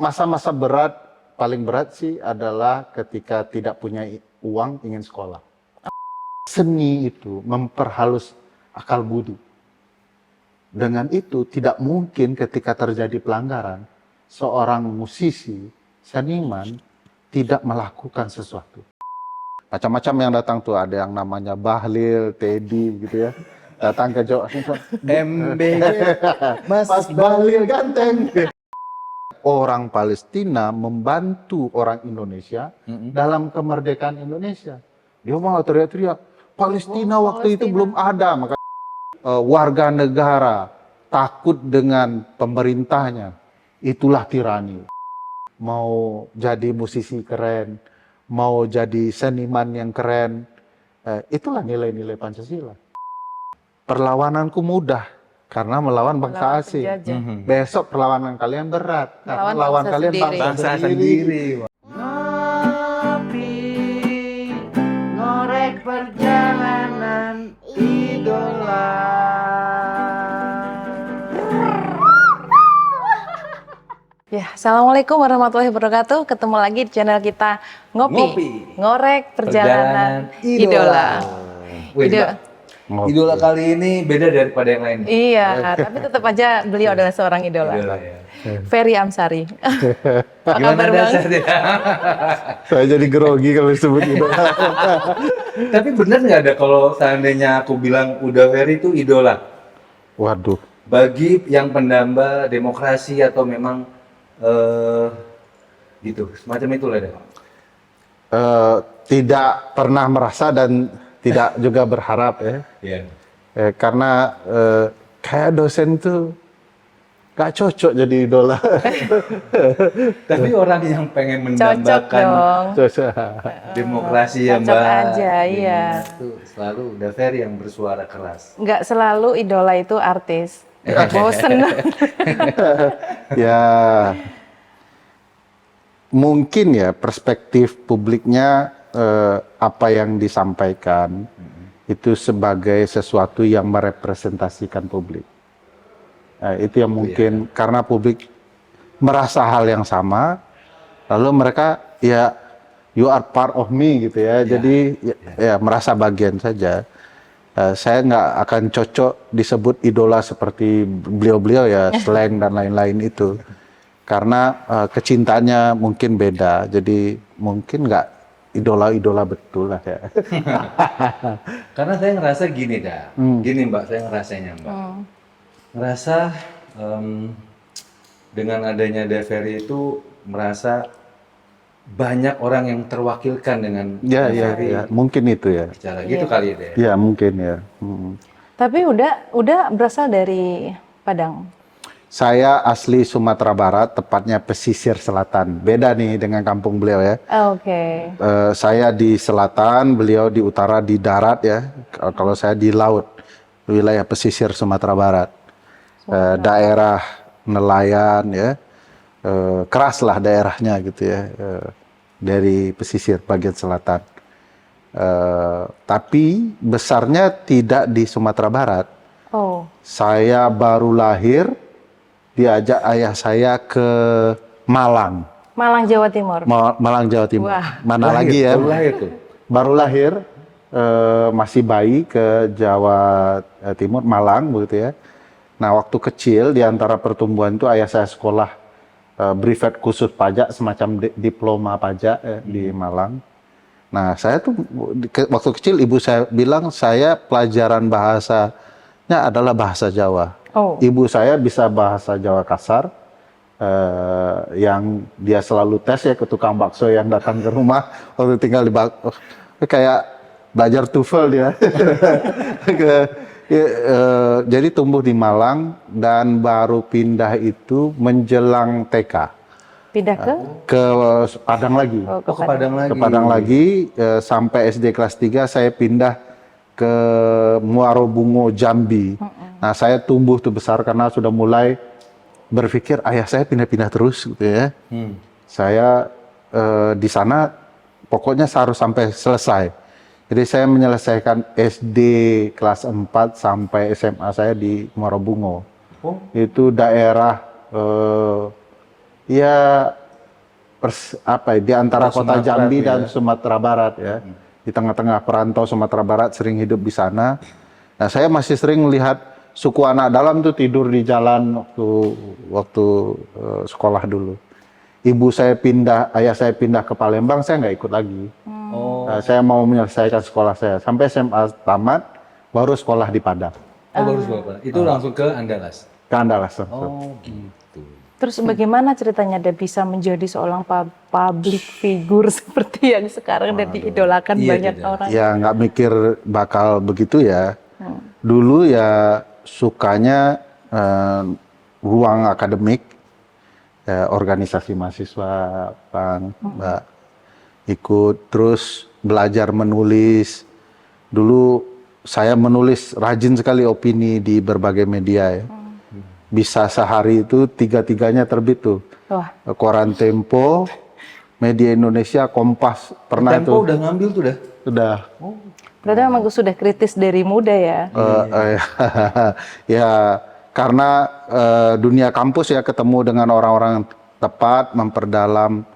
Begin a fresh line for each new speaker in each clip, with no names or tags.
Masa-masa berat, paling berat sih adalah ketika tidak punya uang ingin sekolah. Seni itu memperhalus akal budi. Dengan itu tidak mungkin ketika terjadi pelanggaran, seorang musisi, seniman tidak melakukan sesuatu. Macam-macam yang datang tuh, ada yang namanya Bahlil, Teddy gitu ya. Datang ke Jawa.
MBG,
Mas Bahlil ganteng. Orang Palestina membantu orang Indonesia dalam kemerdekaan Indonesia. Dia malah teriak-teriak, Palestina waktu itu belum ada. Maka warga negara takut dengan pemerintahnya. Itulah tirani. Mau jadi musisi keren, mau jadi seniman yang keren, itulah nilai-nilai Pancasila. Perlawananku mudah karena melawan bangsa asing. Besok perlawanan kalian berat karena lawan kalian bangsa sendiri.
Ngopi, ngorek perjalanan idola.
Ya, Assalamualaikum warahmatullahi wabarakatuh. Ketemu lagi di channel kita Ngopi. Ngorek perjalanan idola.
Idola kali ini beda daripada yang lain.
Iya, tapi tetap aja beliau adalah seorang idola.
Ya.
Ferry Amsari. Apa
Gimana
kabar, Bang?
dasarnya?
Saya jadi grogi kalau disebut idola.
Tapi benar nggak ada kalau seandainya aku bilang udah Ferry itu idola?
Waduh.
Bagi yang pendamba demokrasi atau memang gitu, semacam itulah deh.
Tidak pernah merasa dan tidak juga berharap ya.
Iya.
Karena kayak dosen tuh gak cocok jadi idola.
Tapi orang yang pengen
Cocok
mendambakan
dong.
Cocok.
demokrasi ya
Cocok
Mbak.
aja, iya.
Itu selalu udah Ferry yang bersuara keras.
Nggak selalu idola itu artis. Bosen.
Ya mungkin ya perspektif publiknya apa yang disampaikan itu sebagai sesuatu yang merepresentasikan publik. Itu yang mungkin karena publik merasa hal yang sama, lalu mereka ya you are part of me gitu ya. Jadi ya merasa bagian saja. Saya nggak akan cocok disebut idola seperti beliau-beliau ya, slang dan lain-lain itu. Karena kecintaannya mungkin beda, jadi mungkin nggak idola-idola betul lah ya.
Karena saya ngerasa gini dah, gini Mbak, saya ngerasanya Mbak. Ngerasa dengan adanya Ferry itu merasa banyak orang yang terwakilkan dengan Ferry.
Ya, mungkin itu ya.
Cara gitu kali deh.
Ya mungkin ya.
Tapi udah berasal dari Padang.
Saya asli Sumatera Barat, tepatnya pesisir selatan. Beda nih dengan kampung beliau ya.
Oke.
Saya di selatan, beliau di utara di darat ya. Kalau saya di laut, wilayah pesisir Sumatera Barat. Daerah nelayan ya, keras lah daerahnya gitu ya. Dari pesisir bagian selatan. Tapi besarnya tidak di Sumatera Barat.
Oh.
Saya baru lahir, diajak ayah saya ke Malang.
Malang, Jawa Timur.
Malang, Jawa Timur.
Wah.
Mana lagi ya?
Baru lahir tuh.
Baru lahir, masih bayi ke Jawa Timur, Malang begitu ya. Nah waktu kecil di antara pertumbuhan itu ayah saya sekolah Brevet khusus pajak, semacam diploma pajak di Malang. Nah saya tuh waktu kecil ibu saya bilang saya pelajaran bahasanya adalah bahasa Jawa.
Oh.
Ibu saya bisa bahasa Jawa kasar, yang dia selalu tes ya ke tukang bakso yang datang ke rumah waktu tinggal di kayak belajar TOEFL dia. Jadi tumbuh di Malang dan baru pindah itu menjelang TK.
Pindah
Ke Padang lagi.
Oh,
Oh, ke Padang lagi.
Ke Padang lagi, sampai SD kelas 3 saya pindah ke Muarobungo, Jambi. Nah saya tumbuh tuh besar karena sudah mulai berpikir ayah saya pindah-pindah terus gitu ya. Saya di sana pokoknya harus sampai selesai. Jadi saya menyelesaikan SD kelas 4 sampai SMA saya di Muarobungo. Itu daerah Ya di antara
Atau
kota
Sumatera
Jambi
tuh
dan
ya.
Sumatera Barat ya. Di tengah-tengah perantau Sumatera Barat sering hidup di sana. Nah, saya masih sering melihat suku anak dalam tuh tidur di jalan waktu sekolah dulu. Ayah saya pindah ke Palembang, saya nggak ikut lagi.
Oh,
Saya mau menyelesaikan sekolah saya sampai SMA tamat, baru sekolah di Padang,
baru sekolah. Itu langsung ke Andalas.
ke Andalas.
Oh, gitu.
Terus bagaimana ceritanya dia bisa menjadi seorang public figure seperti yang sekarang dan diidolakan
Iya,
banyak
tidak.
orang?
Ya nggak mikir bakal begitu ya. Dulu ya sukanya ruang akademik, organisasi mahasiswa, Mbak, ikut terus belajar menulis. Dulu saya menulis rajin sekali opini di berbagai media ya. Bisa sehari itu 3-3-nya terbit tuh.
Wah,
Koran Tempo, Media Indonesia, Kompas, pernah
Tempo
itu.
udah ngambil tuh dah.
Sudah.
berarti memang sudah kritis dari muda ya?
Ya, karena dunia kampus ya ketemu dengan orang-orang yang tepat, memperdalam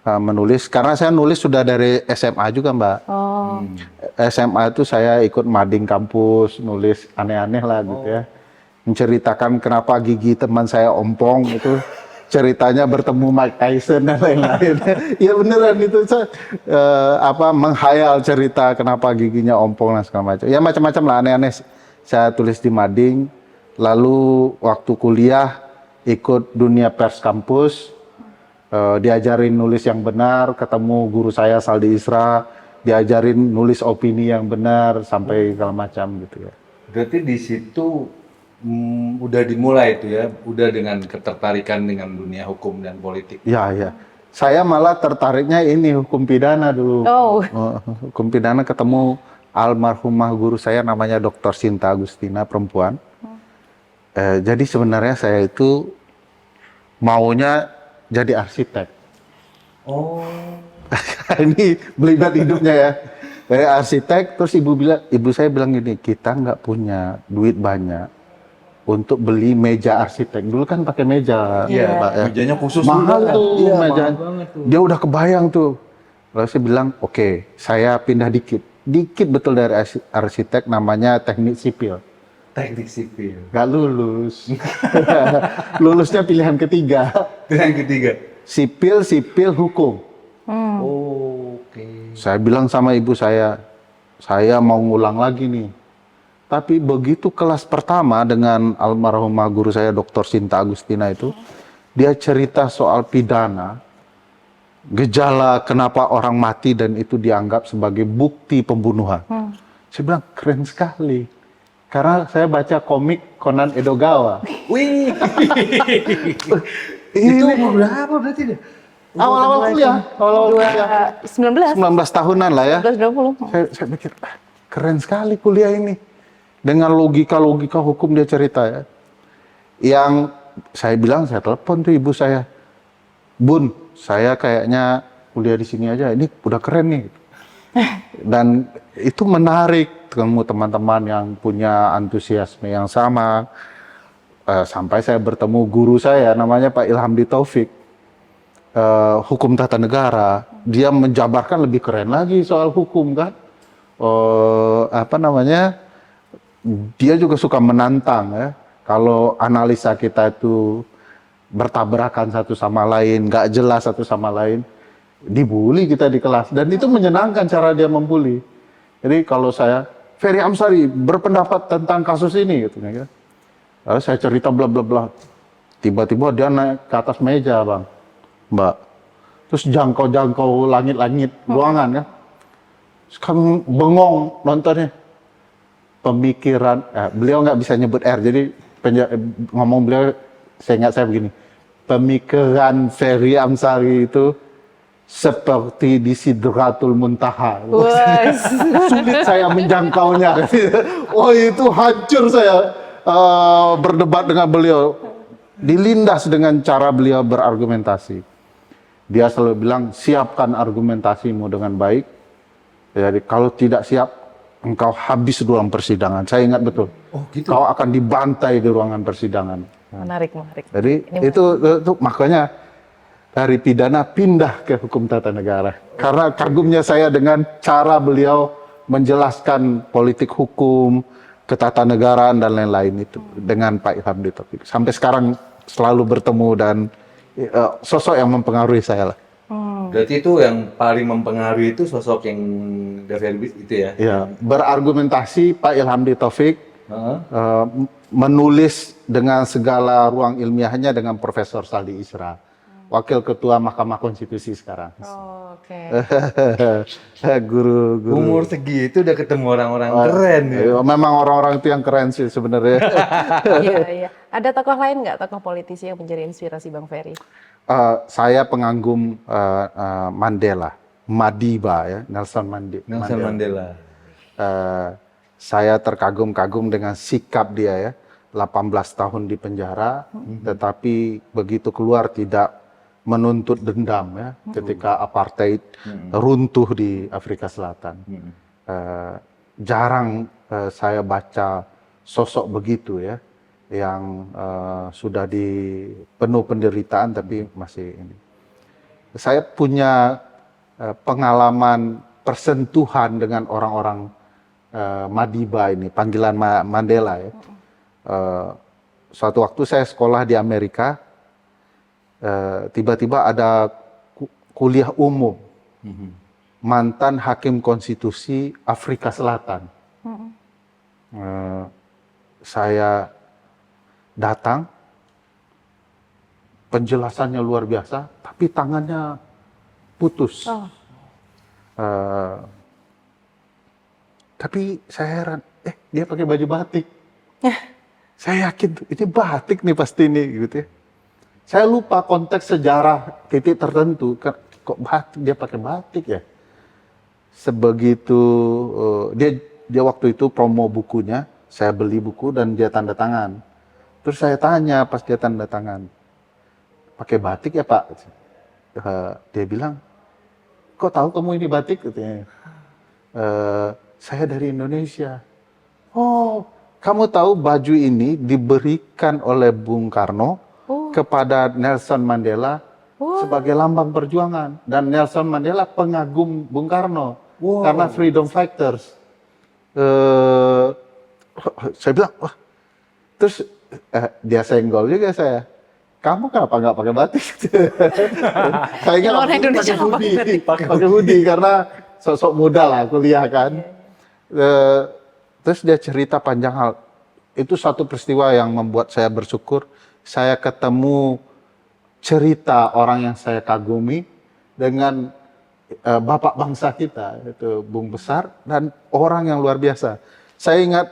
menulis. Karena saya nulis sudah dari SMA juga, Mbak.
Oh,
SMA itu saya ikut mading kampus, nulis aneh-aneh lah gitu ya. Menceritakan kenapa gigi teman saya ompong itu. Ceritanya bertemu Mike Tyson dan lain-lain. Ya beneran itu menghayal cerita kenapa giginya ompong dan segala macam. Ya macam-macam lah aneh-aneh. Saya tulis di mading. Lalu waktu kuliah ikut dunia pers kampus, diajarin nulis yang benar, ketemu guru saya Saldi Isra, diajarin nulis opini yang benar sampai segala macam gitu ya.
Berarti di situ udah dimulai itu ya, udah dengan ketertarikan dengan dunia hukum dan politik.
Ya, ya. Saya malah tertariknya ini hukum pidana dulu.
oh,
Hukum pidana ketemu almarhumah guru saya namanya Dr. Sinta Agustina, perempuan. Jadi sebenarnya saya itu maunya jadi arsitek.
Oh,
Ini belibet hidupnya ya. Dari arsitek, terus ibu saya bilang gini, kita nggak punya duit banyak untuk beli meja arsitek. Dulu kan pakai meja,
iya,
Pak, ya.
mejanya khusus
Mahal
juga.
tuh
Iya,
meja.
mahal banget tuh.
Dia udah kebayang tuh. Lalu saya bilang, oke, saya pindah dikit betul dari arsitek, namanya teknik sipil.
Teknik sipil.
Nggak lulus. Lulusnya pilihan ketiga.
Yang ketiga.
Sipil hukum.
Oke.
Saya bilang sama ibu saya mau ngulang lagi nih. Tapi begitu kelas pertama dengan almarhumah guru saya Dr. Sinta Agustina itu, dia cerita soal pidana, gejala kenapa orang mati dan itu dianggap sebagai bukti pembunuhan. Saya bilang keren sekali. Karena saya baca komik Conan Edogawa.
Wih.
Ini
Itu umur berapa berarti deh?
awal-awal kuliah.
19,
19 tahunan lah ya.
20.
Saya mikir, keren sekali kuliah ini. Dengan logika-logika hukum dia cerita ya. Yang saya bilang, saya telepon tuh ibu saya. Bun, saya kayaknya kuliah di sini aja, ini udah keren nih. Dan itu menarik ketemu teman-teman yang punya antusiasme yang sama. Sampai saya bertemu guru saya, namanya Pak Ilhamdi Taufik. Hukum tata negara, dia menjabarkan lebih keren lagi soal hukum kan. Dia juga suka menantang ya. Kalau analisa kita itu bertabrakan satu sama lain, nggak jelas satu sama lain, dibully kita di kelas. Dan itu menyenangkan cara dia membuli. Jadi kalau saya, Ferry Amsari berpendapat tentang kasus ini, gitu ya. Lalu saya cerita bla bla bla. Tiba-tiba dia naik ke atas meja, Bang, Mbak. Terus jangkau langit-langit ruangan kan. Terus kami bengong nontonnya. Pemikiran, beliau nggak bisa nyebut R, jadi ngomong beliau, saya ingat saya begini, pemikiran Ferry Amsari itu seperti di Sidratul Muntaha. Sulit saya menjangkaunya. Oh itu hancur saya berdebat dengan beliau. Dilindas dengan cara beliau berargumentasi. Dia selalu bilang, siapkan argumentasimu dengan baik. Jadi kalau tidak siap, engkau habis di ruang persidangan. Saya ingat betul.
Oh, gitu.
Kau akan dibantai di ruangan persidangan.
Menarik.
Jadi itu makanya dari pidana pindah ke hukum tata negara. Karena kagumnya saya dengan cara beliau menjelaskan politik hukum, ketatanegaraan dan lain-lain itu dengan Pak Ilham Taufik. Sampai sekarang selalu bertemu dan sosok yang mempengaruhi saya lah.
Berarti itu yang paling mempengaruhi itu sosok yang Daveri itu ya?
Ya, berargumentasi Pak Ilham Taufik, menulis dengan segala ruang ilmiahnya dengan Profesor Saldi Isra, Wakil Ketua Mahkamah Konstitusi sekarang.
Oh, oke.
Guru.
Umur segitu udah ketemu orang-orang keren ya?
Memang orang-orang itu yang keren sih sebenarnya.
Iya, iya. Ada tokoh lain nggak, tokoh politisi yang menjadi inspirasi Bang Ferry?
Saya pengagum Mandela, Madiba ya, Nelson
Mandela.
Saya terkagum-kagum dengan sikap dia ya, 18 tahun di penjara, tetapi begitu keluar tidak menuntut dendam ya, ketika apartheid runtuh di Afrika Selatan. Jarang saya baca sosok begitu ya, yang sudah penuh penderitaan tapi masih ini. Saya punya pengalaman persentuhan dengan orang-orang Madiba ini, panggilan Mandela ya. Suatu waktu saya sekolah di Amerika, tiba-tiba ada kuliah umum mantan hakim konstitusi Afrika Selatan. Saya datang, penjelasannya luar biasa, tapi tangannya putus. Tapi saya heran, dia pakai baju batik. Saya yakin tuh, ini batik nih pasti nih, gitu ya. Saya lupa konteks sejarah titik tertentu, kok batik, dia pakai batik ya. Sebegitu dia waktu itu promo bukunya, saya beli buku dan dia tanda tangan. Terus saya tanya pas dia tanda tangan, pakai batik ya Pak? Dia bilang, kok tahu kamu ini batik? Katanya. Saya dari Indonesia. Oh, kamu tahu baju ini diberikan oleh Bung Karno kepada Nelson Mandela sebagai lambang perjuangan. Dan Nelson Mandela pengagum Bung Karno karena freedom fighters. Saya bilang, wah. Terus dia senggol juga saya. Kamu kenapa nggak pakai batik? Saya ingat
orang Indonesia
pakai hoodie karena sosok muda lah kuliah kan. Terus dia cerita panjang hal. Itu satu peristiwa yang membuat saya bersyukur. Saya ketemu cerita orang yang saya kagumi dengan bapak bangsa kita, itu Bung Besar, dan orang yang luar biasa. Saya ingat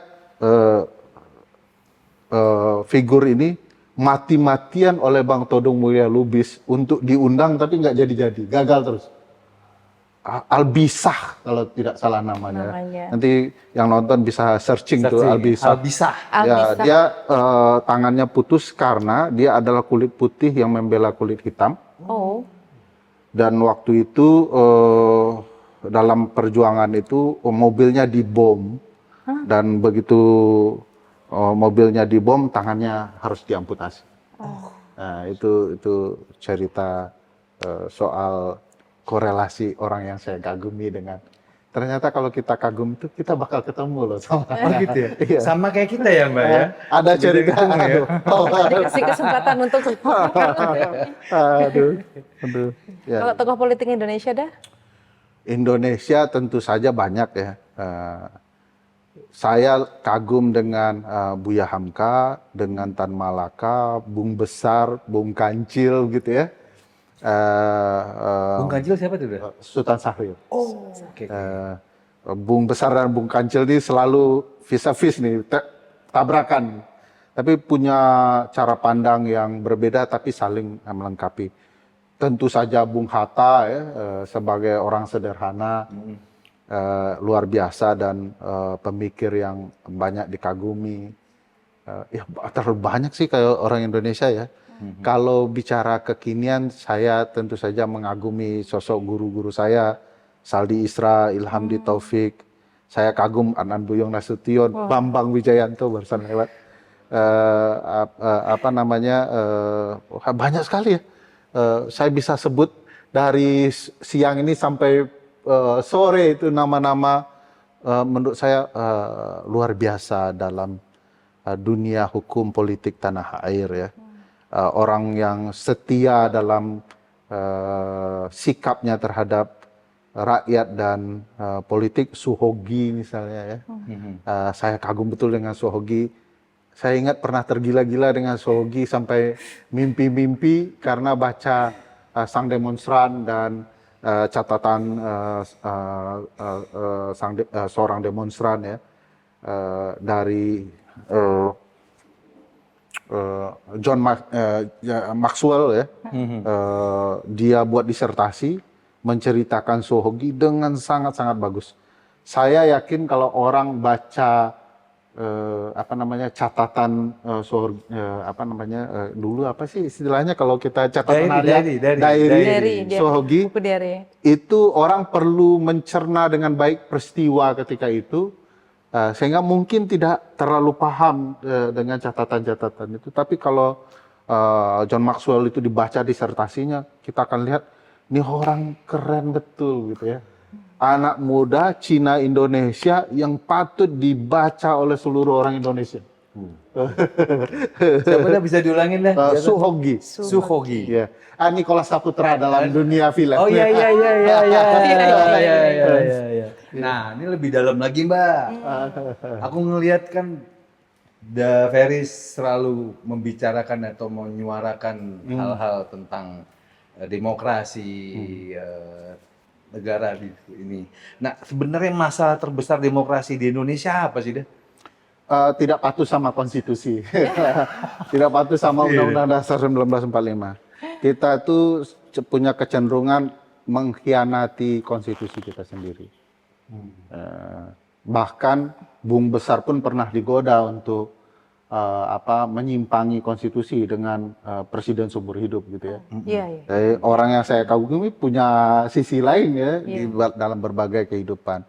figur ini mati-matian oleh Bang Todong Mulya Lubis untuk diundang tapi nggak jadi-jadi, gagal terus. Albisah kalau tidak salah namanya. Nanti yang nonton bisa searching tuh Albisah. Ya, dia tangannya putus karena dia adalah kulit putih yang membela kulit hitam. Dan waktu itu dalam perjuangan itu mobilnya dibom. Dan begitu mobilnya dibom, tangannya harus diamputasi. Nah, itu cerita soal korelasi orang yang saya kagumi dengan. Ternyata kalau kita kagum itu kita bakal ketemu loh sama.
Gitu ya?
Iya.
Sama kayak kita ya Mbak ya?
Ada cerita.
Dikasih kesempatan untuk
Aduh. Ya.
Kalau tokoh politik Indonesia dah?
Indonesia tentu saja banyak ya. Saya kagum dengan Buya Hamka, dengan Tan Malaka, Bung Besar, Bung Kancil gitu ya.
Bung Kancil siapa tuh?
Sultan Syahrir.
Oke.
Bung Besar dan Bung Kancil ini selalu vis-a-vis nih, tabrakan. Tapi punya cara pandang yang berbeda tapi saling melengkapi. Tentu saja Bung Hatta ya, sebagai orang sederhana, luar biasa dan pemikir yang banyak dikagumi. Ya terlalu banyak sih kayak orang Indonesia ya. Kalau bicara kekinian, saya tentu saja mengagumi sosok guru-guru saya, Saldi Isra, Ilham Taufik. Saya kagum Anan Buyong Nasution, Bambang Wijayanto barusan lewat. Banyak sekali ya. saya bisa sebut dari siang ini sampai sore itu nama-nama menurut saya luar biasa dalam dunia hukum politik tanah air ya. Orang yang setia dalam sikapnya terhadap rakyat dan politik. Suhogi misalnya ya. Saya kagum betul dengan Suhogi. Saya ingat pernah tergila-gila dengan Suhogi sampai mimpi-mimpi karena baca Sang Demonstran dan catatan seorang demonstran ya dari John Maxwell ya. Dia buat disertasi menceritakan Suhogi dengan sangat-sangat bagus. Saya yakin kalau orang baca catatan dulu apa sih istilahnya kalau kita catatan diary Suhogi,
buku diary.
Itu orang perlu mencerna dengan baik peristiwa ketika itu sehingga mungkin tidak terlalu paham dengan catatan-catatan itu. Tapi kalau John Maxwell itu dibaca disertasinya, kita akan lihat ini orang keren betul gitu ya. Anak muda Cina Indonesia yang patut dibaca oleh seluruh orang Indonesia.
Siapa bisa diulangin deh?
Suhogi.
Suhogi.
Ya. Nicholas Saputra dalam dunia film.
Oh iya. Nah, ini lebih dalam lagi, Mbak. Aku ngelihat kan The Ferris selalu membicarakan atau menyuarakan hal-hal tentang demokrasi negara ini. Nah, sebenarnya masalah terbesar demokrasi di Indonesia apa sih, Dah?
Tidak patuh sama konstitusi. Tidak patuh sama Undang-Undang Dasar 1945. Kita itu punya kecenderungan mengkhianati konstitusi kita sendiri. Bahkan Bung Besar pun pernah digoda untuk menyimpangi konstitusi dengan presiden seumur hidup gitu ya. Jadi orang yang saya kagumi punya sisi lain ya dalam berbagai kehidupan.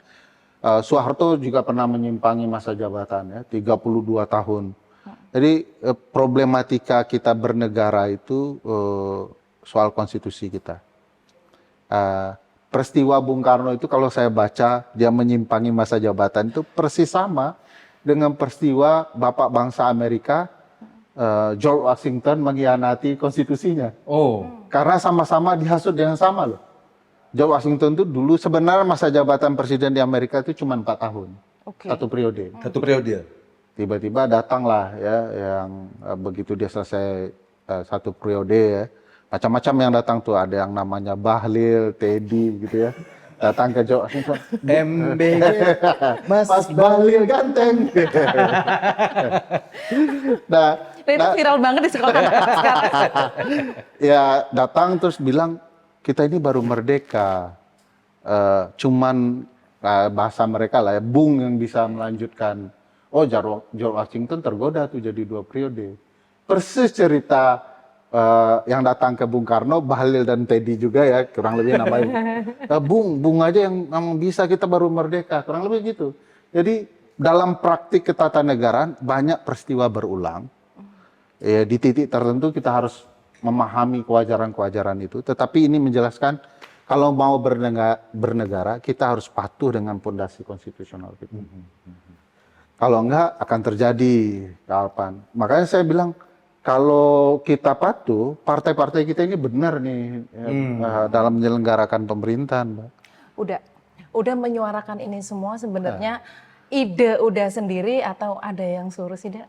Soeharto juga pernah menyimpangi masa jabatan ya, 32 tahun. Jadi problematika kita bernegara itu soal konstitusi kita. Peristiwa Bung Karno itu kalau saya baca dia menyimpangi masa jabatan itu persis sama dengan peristiwa Bapak bangsa Amerika George Washington mengkhianati konstitusinya. Karena sama-sama dihasut yang sama loh. George Washington itu dulu sebenarnya masa jabatan presiden di Amerika itu cuma 4 tahun. Satu periode. Tiba-tiba datanglah ya yang begitu dia selesai satu periode ya. Macam-macam yang datang tuh, ada yang namanya Bahlil, Teddy gitu ya. Datang ke George Washington.
MBG,
Mas Bahlil ganteng.
Itu viral banget di sekolah sekarang.
Ya datang terus bilang, kita ini baru merdeka. Cuman bahasa mereka lah ya, Bung yang bisa melanjutkan. Oh, George Washington tergoda tuh jadi 2 periode. Persis cerita yang datang ke Bung Karno, Bahlil dan Teddy juga ya, kurang lebih namanya. Bung aja yang bisa, kita baru merdeka, kurang lebih gitu. Jadi dalam praktik ketatanegaraan banyak peristiwa berulang. Ya, di titik tertentu kita harus memahami kewajaran-kewajaran itu. Tetapi ini menjelaskan kalau mau bernegara kita harus patuh dengan pondasi konstitusional kita. Kalau enggak akan terjadi kealpan. Makanya saya bilang, kalau kita patuh, partai-partai kita ini benar nih dalam menyelenggarakan pemerintahan, Mbak.
Udah menyuarakan ini semua sebenarnya ide udah sendiri atau ada yang suruh sih, Dak?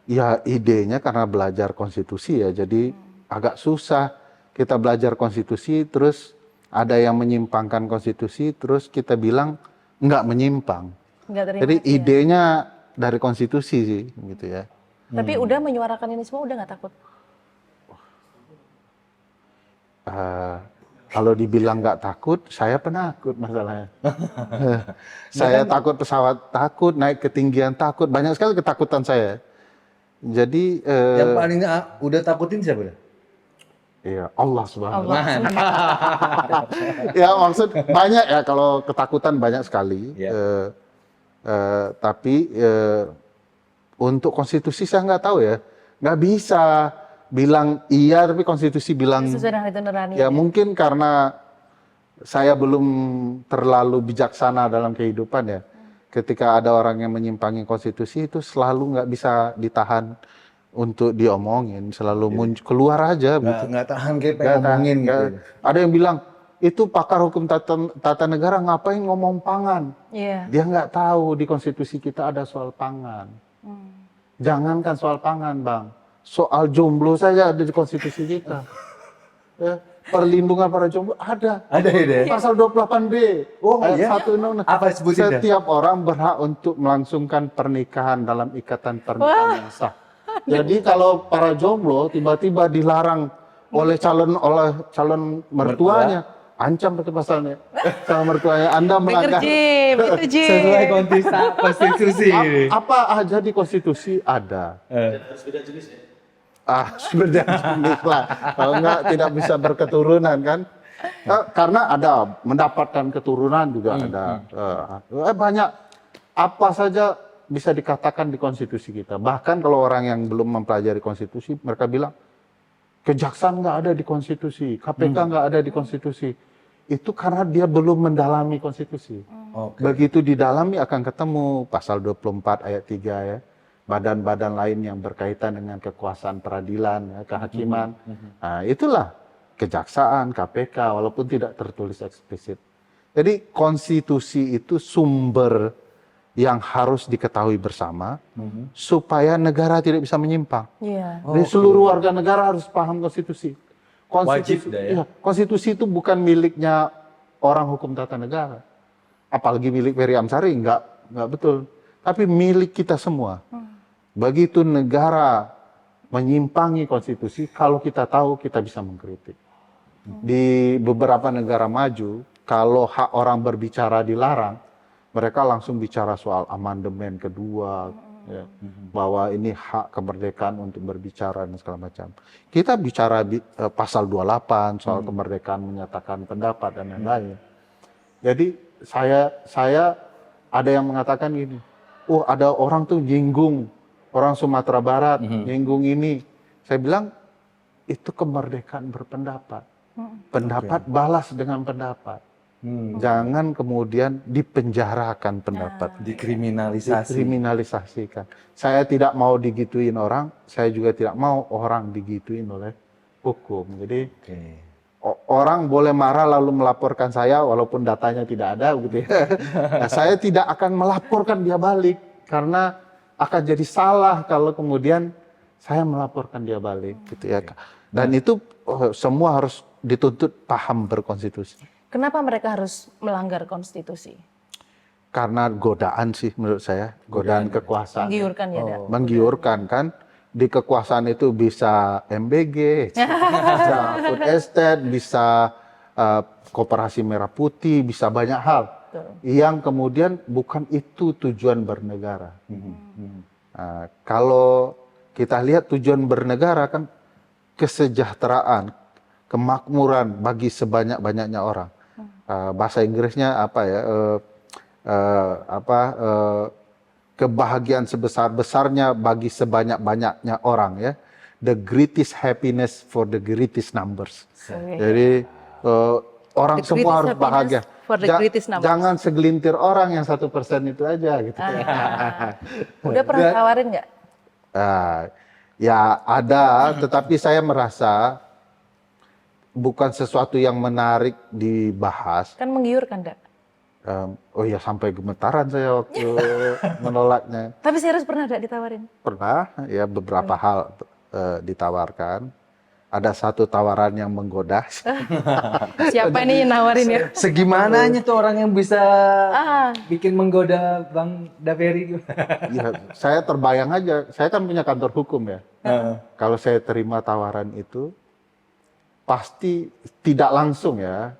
Ya idenya karena belajar konstitusi ya, jadi agak susah kita belajar konstitusi terus ada yang menyimpangkan konstitusi terus kita bilang nggak menyimpang. Jadi idenya dari konstitusi sih gitu ya.
Tapi udah menyuarakan ini semua, udah nggak takut?
Kalau dibilang nggak takut, saya penakut masalahnya. Saya takut pesawat, takut naik ketinggian, takut banyak sekali ketakutan saya. Jadi
yang paling udah takutin siapa?
Iya, Allah Subhanahu wa Ta'ala. Ya maksud banyak ya, kalau ketakutan banyak sekali. Tapi untuk konstitusi saya nggak tahu ya, nggak bisa bilang iya, tapi konstitusi bilang
Sesuai dengan itu nurani.
ya mungkin karena saya belum terlalu bijaksana dalam kehidupan ya. Ketika ada orang yang menyimpangi konstitusi itu selalu nggak bisa ditahan untuk diomongin, selalu keluar aja.
Nggak tahan kayak
Nggak tahan,
ngomongin gitu.
Ada yang bilang itu pakar hukum tata negara ngapain ngomong pangan?
Iya.
Dia nggak tahu di konstitusi kita ada soal pangan. Jangankan soal pangan, Bang. Soal jomblo saja ada di konstitusi kita. Ya, perlindungan para jomblo ada.
Ada ya?
Pasal 28B.
Oh,
ayat
iya?
1 Undang-Undang.
Apa sebutin dah?
Setiap orang berhak untuk melangsungkan pernikahan dalam ikatan pernikahan yang sah. Jadi kalau para jomblo tiba-tiba dilarang oleh calon mertuanya, ancam itu pasalnya. Calon mertuanya Anda
Dengar
melanggar.
Jim, itu Jim.
Sesuai konstitusi.
Apa aja di konstitusi ada. Beda jenis lah. Kalau enggak tidak bisa berketurunan kan. Karena ada mendapatkan keturunan juga ada. Banyak apa saja bisa dikatakan di konstitusi kita. Bahkan kalau orang yang belum mempelajari konstitusi, mereka bilang kejaksaan nggak ada di konstitusi, KPK nggak ada di konstitusi. Itu karena dia belum mendalami konstitusi. Begitu didalami akan ketemu pasal 24 ayat 3 ya. Badan-badan lain yang berkaitan dengan kekuasaan peradilan, ya, kehakiman. Nah, itulah kejaksaan, KPK, walaupun tidak tertulis eksplisit. Jadi konstitusi itu sumber yang harus diketahui bersama, supaya negara tidak bisa menyimpang.
Iya.
Jadi seluruh warga negara harus paham konstitusi.
Wajib dah ya?
Iya, konstitusi itu bukan miliknya orang hukum tata negara. Apalagi milik Ferry Amsari, enggak betul. Tapi milik kita semua. Begitu negara menyimpangi konstitusi, kalau kita tahu kita bisa mengkritik. Di beberapa negara maju, kalau hak orang berbicara dilarang, mereka langsung bicara soal amandemen kedua, ya, bahwa ini hak kemerdekaan untuk berbicara dan segala macam. Kita bicara pasal 28 soal kemerdekaan menyatakan pendapat dan lain-lain. Jadi saya ada yang mengatakan gini, oh ada orang tuh nyinggung orang Sumatera Barat, nyinggung ini. Saya bilang itu kemerdekaan berpendapat. Pendapat balas dengan pendapat. Jangan kemudian dipenjarakan pendapat. Dikriminalisasikan. Saya tidak mau digituin orang, saya juga tidak mau orang digituin oleh hukum. Jadi orang boleh marah lalu melaporkan saya walaupun datanya tidak ada gitu ya. Nah, saya tidak akan melaporkan dia balik karena akan jadi salah kalau kemudian saya melaporkan dia balik gitu ya. Dan itu semua harus dituntut paham berkonstitusi.
Kenapa mereka harus melanggar konstitusi?
Karena godaan sih menurut saya, godaan kekuasaan.
Menggiurkan ya, Dak?
Menggiurkan kan. Di kekuasaan itu bisa MBG, bisa food estate, bisa koperasi merah putih, bisa banyak hal. Yang kemudian bukan itu tujuan bernegara. Kalau kita lihat tujuan bernegara kan kesejahteraan, kemakmuran bagi sebanyak-banyaknya orang. Bahasa Inggrisnya apa ya? Kebahagiaan sebesar-besarnya bagi sebanyak-banyaknya orang ya. The greatest happiness for the greatest numbers. Jadi orang semua harus bahagia. Jangan segelintir orang yang 1% itu aja gitu.
Udah pernah tawarin nggak?
Ya ada, tetapi saya merasa bukan sesuatu yang menarik dibahas.
Kan menggiurkan, Dak?
Oh ya sampai gemetaran saya waktu menolaknya.
Tapi serius pernah nggak ditawarin?
Pernah, ya beberapa hal ditawarkan. Ada satu tawaran yang menggoda.
Siapa ini yang nawarin ya?
Segimananya tuh orang yang bisa bikin menggoda Bang Daveri?
Ya, saya terbayang aja, saya kan punya kantor hukum ya. Kalau saya terima tawaran itu, pasti tidak langsung ya.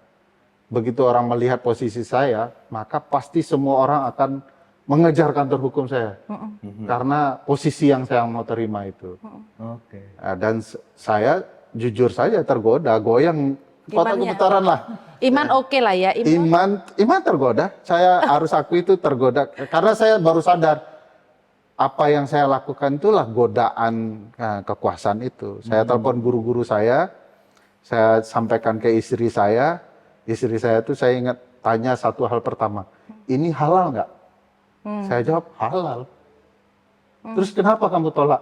Begitu orang melihat posisi saya, maka pasti semua orang akan mengejar kantor hukum saya. Karena posisi yang saya mau terima itu. Dan saya jujur saja tergoda, goyang kota gemetaran lah.
Iman oke lah ya.
Iman tergoda. Saya harus akui itu tergoda. Karena saya baru sadar, apa yang saya lakukan itulah godaan kekuasaan itu. Saya telepon guru-guru saya sampaikan ke istri saya tuh saya ingat tanya satu hal pertama, ini halal nggak? Saya jawab halal. Terus kenapa kamu tolak?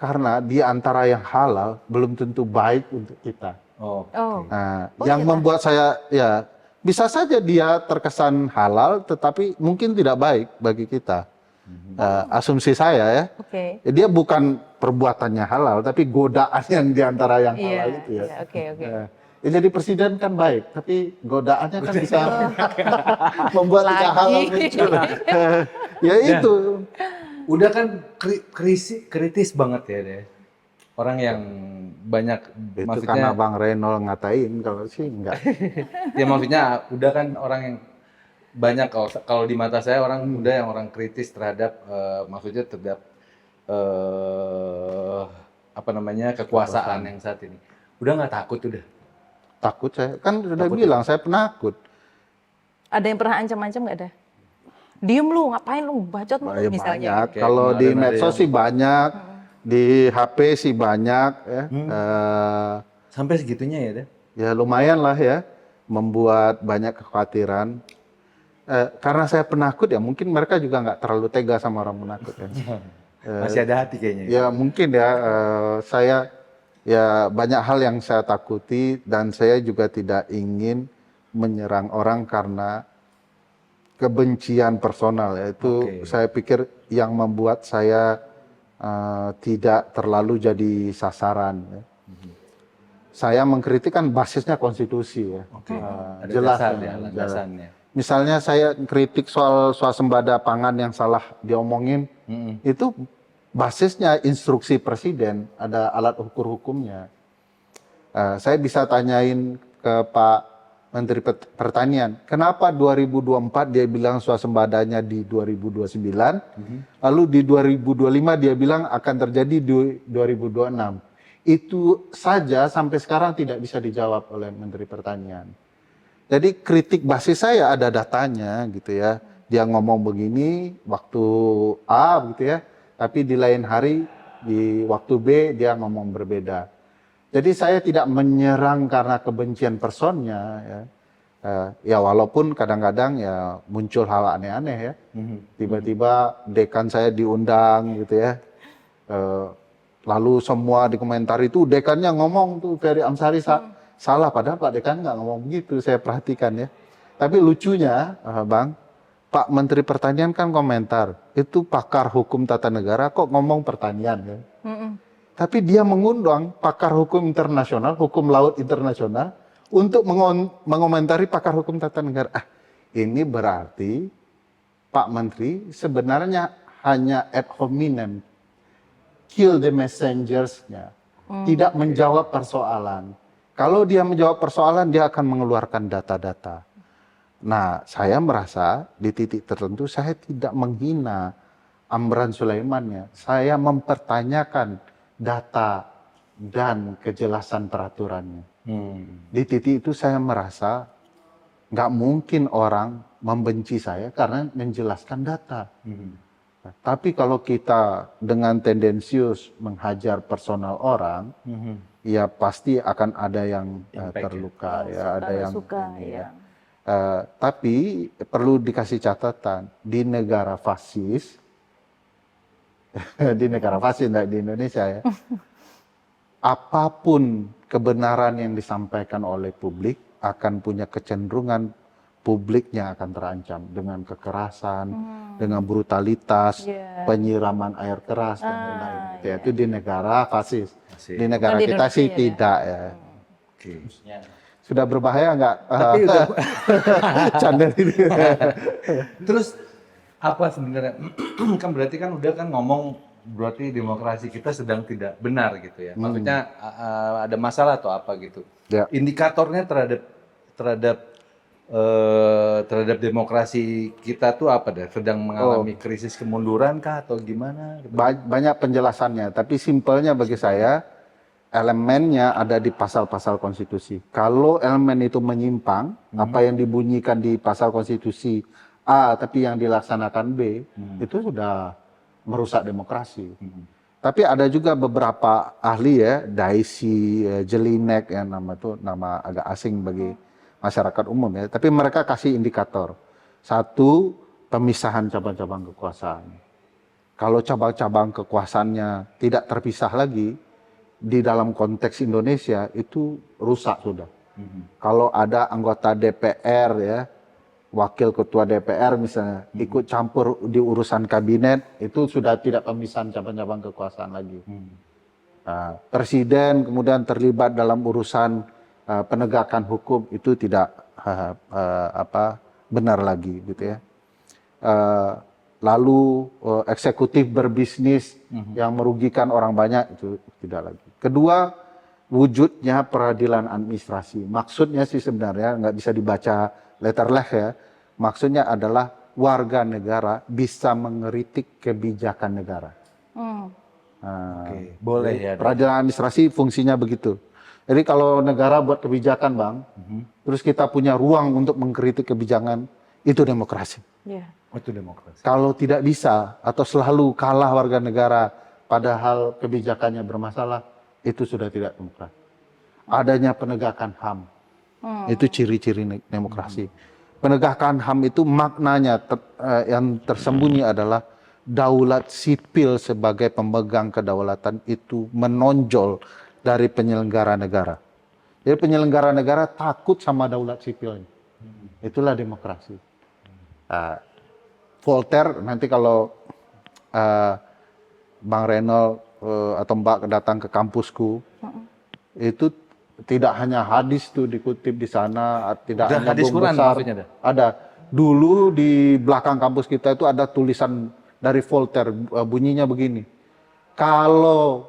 Karena di antara yang halal belum tentu baik untuk kita.
Oh.
Nah, yang membuat saya ya bisa saja dia terkesan halal, tetapi mungkin tidak baik bagi kita. Asumsi saya ya. Dia bukan perbuatannya halal, tapi godaan yang diantara yang halal itu ya. Jadi presiden kan baik, tapi godaannya kan bisa membuat tiga halal muncul. Ya itu.
Udah kan kritis banget ya deh. Orang yang banyak,
Itu
maksudnya
karena Bang Renol ngatain, kalau sih enggak.
ya maksudnya udah kan orang yang banyak, kalau di mata saya orang udah yang orang kritis terhadap maksudnya terhadap apa namanya kekuasaan yang saat ini. Udah nggak takut udah.
Takut saya, kan sudah
Takut
bilang saya penakut.
Ada yang pernah ancam-ancam nggak ada? Diem lu, ngapain lu, bacot lu, misalnya.
Banyak, kalau di medsos sih banyak, di HP sih banyak ya.
Sampai segitunya ya deh.
Ya lumayan lah ya, membuat banyak kekhawatiran. Karena saya penakut ya, mungkin mereka juga nggak terlalu tega sama orang penakut ya.
Masih ada hati kayaknya.
Ya mungkin ya, saya ya banyak hal yang saya takuti dan saya juga tidak ingin menyerang orang karena kebencian personal ya. Itu saya pikir yang membuat saya tidak terlalu jadi sasaran ya. Saya mengkritik kan basisnya konstitusi ya.
Ada
Jelas
dasarnya, landasannya.
Misalnya saya kritik soal swasembada pangan yang salah diomongin, itu basisnya instruksi presiden, ada alat ukur hukumnya. Saya bisa tanyain ke Pak Menteri Pertanian, kenapa 2024 dia bilang swasembadanya di 2029, lalu di 2025 dia bilang akan terjadi di 2026. Itu saja sampai sekarang tidak bisa dijawab oleh Menteri Pertanian. Jadi kritik basis saya ada datanya gitu ya. Dia ngomong begini waktu A gitu ya, tapi di lain hari di waktu B dia ngomong berbeda. Jadi saya tidak menyerang karena kebencian personnya ya. Ya walaupun kadang-kadang ya muncul hal aneh-aneh ya. Tiba-tiba dekan saya diundang gitu ya. Lalu semua dikomentari itu dekannya ngomong tuh Ferry Amsari salah, padahal Pak Dekan nggak ngomong begitu, saya perhatikan ya. Tapi lucunya Bang, Pak Menteri Pertanian kan komentar, itu pakar hukum tata negara kok ngomong pertanian ya. Tapi dia mengundang pakar hukum internasional, hukum laut internasional, untuk mengomentari pakar hukum tata negara. Ini berarti Pak Menteri sebenarnya hanya ad hominem, kill the messengers-nya, tidak menjawab persoalan. Kalau dia menjawab persoalan, dia akan mengeluarkan data-data. Nah, saya merasa di titik tertentu saya tidak menghina Amran Sulaiman ya. Saya mempertanyakan data dan kejelasan peraturannya. Di titik itu saya merasa nggak mungkin orang membenci saya karena menjelaskan data. Tapi kalau kita dengan tendensius menghajar personal orang, ya pasti akan ada yang terluka, ya ada yang
suka,
ini,
ya.
Tapi perlu dikasih catatan di negara fasis, di negara fasis enggak di Indonesia ya. Apapun kebenaran yang disampaikan oleh publik akan punya kecenderungan publiknya akan terancam dengan kekerasan, dengan brutalitas, penyiraman air keras dan lain-lain. Itu di negara fasis. Di negara kita sih tidak ya. Sudah berbahaya nggak?
Tapi udah.
Canda ini.
Terus apa sebenarnya? Kan berarti kan udah kan ngomong berarti demokrasi kita sedang tidak benar gitu ya. Maksudnya ada masalah atau apa gitu.
Ya.
Indikatornya terhadap demokrasi kita tuh apa deh? Sedang mengalami krisis kemunduran kah atau gimana?
Banyak penjelasannya, tapi simpelnya bagi saya elemennya ada di pasal-pasal konstitusi. Kalau elemen itu menyimpang, apa yang dibunyikan di pasal konstitusi A tapi yang dilaksanakan B, itu sudah merusak demokrasi. Tapi ada juga beberapa ahli ya, Daisy, Jelinek, yang nama agak asing bagi masyarakat umum ya. Tapi mereka kasih indikator. Satu, pemisahan cabang-cabang kekuasaan. Kalau cabang-cabang kekuasaannya tidak terpisah lagi, di dalam konteks Indonesia itu rusak sudah. Kalau ada anggota DPR ya, wakil ketua DPR misalnya ikut campur di urusan kabinet, itu sudah tidak pemisahan cabang-cabang kekuasaan lagi. Presiden kemudian terlibat dalam urusan penegakan hukum, itu tidak benar lagi gitu ya. Lalu eksekutif berbisnis yang merugikan orang banyak, itu tidak lagi. Kedua, wujudnya peradilan administrasi. Maksudnya sih sebenarnya nggak bisa dibaca letterleh ya. Maksudnya adalah warga negara bisa mengkritik kebijakan negara.
Boleh ya.
Peradilan administrasi fungsinya begitu. Jadi kalau negara buat kebijakan, Bang, terus kita punya ruang untuk mengkritik kebijakan, itu demokrasi.
Itu demokrasi.
Kalau tidak bisa atau selalu kalah warga negara padahal kebijakannya bermasalah, itu sudah tidak demokrasi. Adanya penegakan HAM, itu ciri-ciri demokrasi. Penegakan HAM itu maknanya yang tersembunyi adalah daulat sipil sebagai pemegang kedaulatan itu menonjol dari penyelenggara negara. Jadi penyelenggara negara takut sama daulat sipilnya. Itulah demokrasi. Voltaire, nanti kalau Bang Reynold atau Mbak datang ke kampusku, itu tidak hanya hadis tuh dikutip di sana, tidak hanya
hadis
bom
Quran
besar.
maksudnya
Ada. Dulu di belakang kampus kita itu ada tulisan dari Voltaire, bunyinya begini. Kalau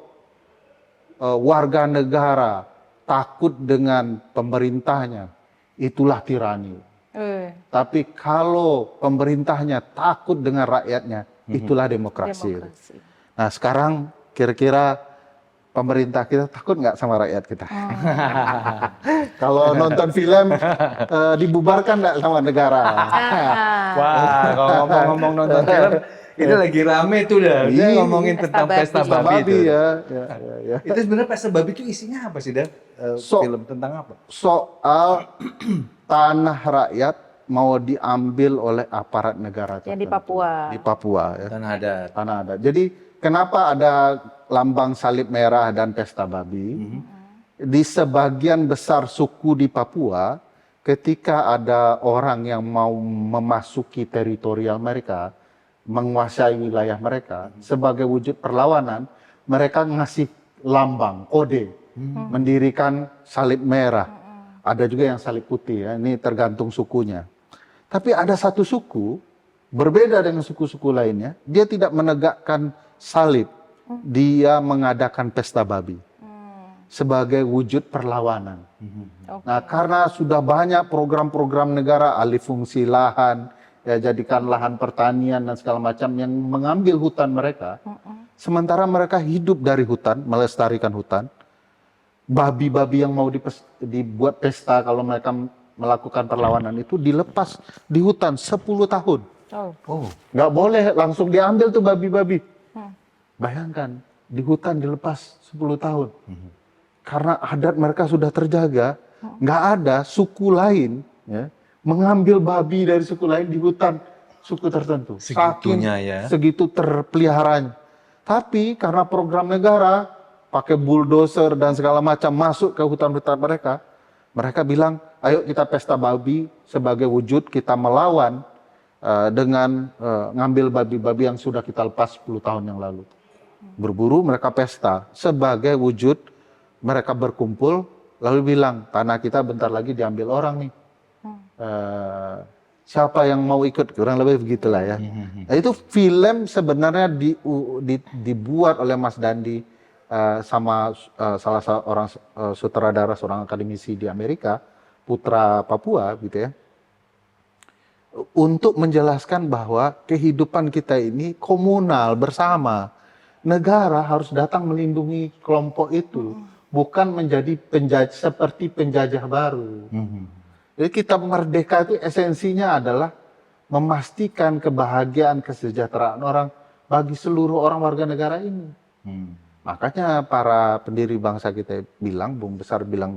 warga negara takut dengan pemerintahnya, itulah tirani. Tapi kalau pemerintahnya takut dengan rakyatnya, itulah demokrasi. Nah sekarang kira-kira pemerintah kita takut nggak sama rakyat kita? Kalau nonton film dibubarkan nggak sama negara?
Wah, kalau ngomong-ngomong nonton film, ini lagi rame tuh dah. Dia ngomongin tentang pesta babi itu.
Ya.
Itu sebenarnya pesta babi itu isinya apa sih, Dan? Film tentang apa?
Soal tanah rakyat mau diambil oleh aparat negara tertentu.
Yang di Papua.
Di Papua ya.
Tanah adat.
Jadi kenapa ada lambang salib merah dan pesta babi? Di sebagian besar suku di Papua, ketika ada orang yang mau memasuki teritorial mereka, menguasai wilayah mereka, sebagai wujud perlawanan, mereka ngasih lambang, kode, mendirikan salib merah. Ada juga yang salib putih ya, ini tergantung sukunya. Tapi ada satu suku, berbeda dengan suku-suku lainnya, dia tidak menegakkan salib, dia mengadakan pesta babi sebagai wujud perlawanan. Nah, karena sudah banyak program-program negara alih fungsi lahan, ya jadikan lahan pertanian dan segala macam yang mengambil hutan mereka, sementara mereka hidup dari hutan, melestarikan hutan. Babi-babi yang mau dibuat pesta kalau mereka melakukan perlawanan itu dilepas di hutan 10 tahun. Nggak boleh langsung diambil tuh babi-babi. Bayangkan, di hutan dilepas 10 tahun. Karena adat mereka sudah terjaga, nggak ada suku lain ya, mengambil babi dari suku lain di hutan suku tertentu.
Segitunya ya.
Segitu terpeliharanya. Tapi karena program negara, pakai bulldozer dan segala macam masuk ke hutan-hutan mereka, mereka bilang, ayo kita pesta babi sebagai wujud kita melawan dengan ngambil babi-babi yang sudah kita lepas 10 tahun yang lalu. Berburu mereka pesta sebagai wujud mereka berkumpul lalu bilang tanah kita bentar lagi diambil orang nih. Siapa yang mau ikut? Kurang lebih begitulah ya. Nah, itu film sebenarnya dibuat oleh Mas Dandi sama salah seorang sutradara, seorang akademisi di Amerika, putra Papua gitu ya. Untuk menjelaskan bahwa kehidupan kita ini komunal bersama. Negara harus datang melindungi kelompok itu, bukan menjadi seperti penjajah baru. Jadi kita merdeka itu esensinya adalah memastikan kebahagiaan, kesejahteraan orang, bagi seluruh orang warga negara ini. Makanya para pendiri bangsa kita bilang, Bung Besar bilang,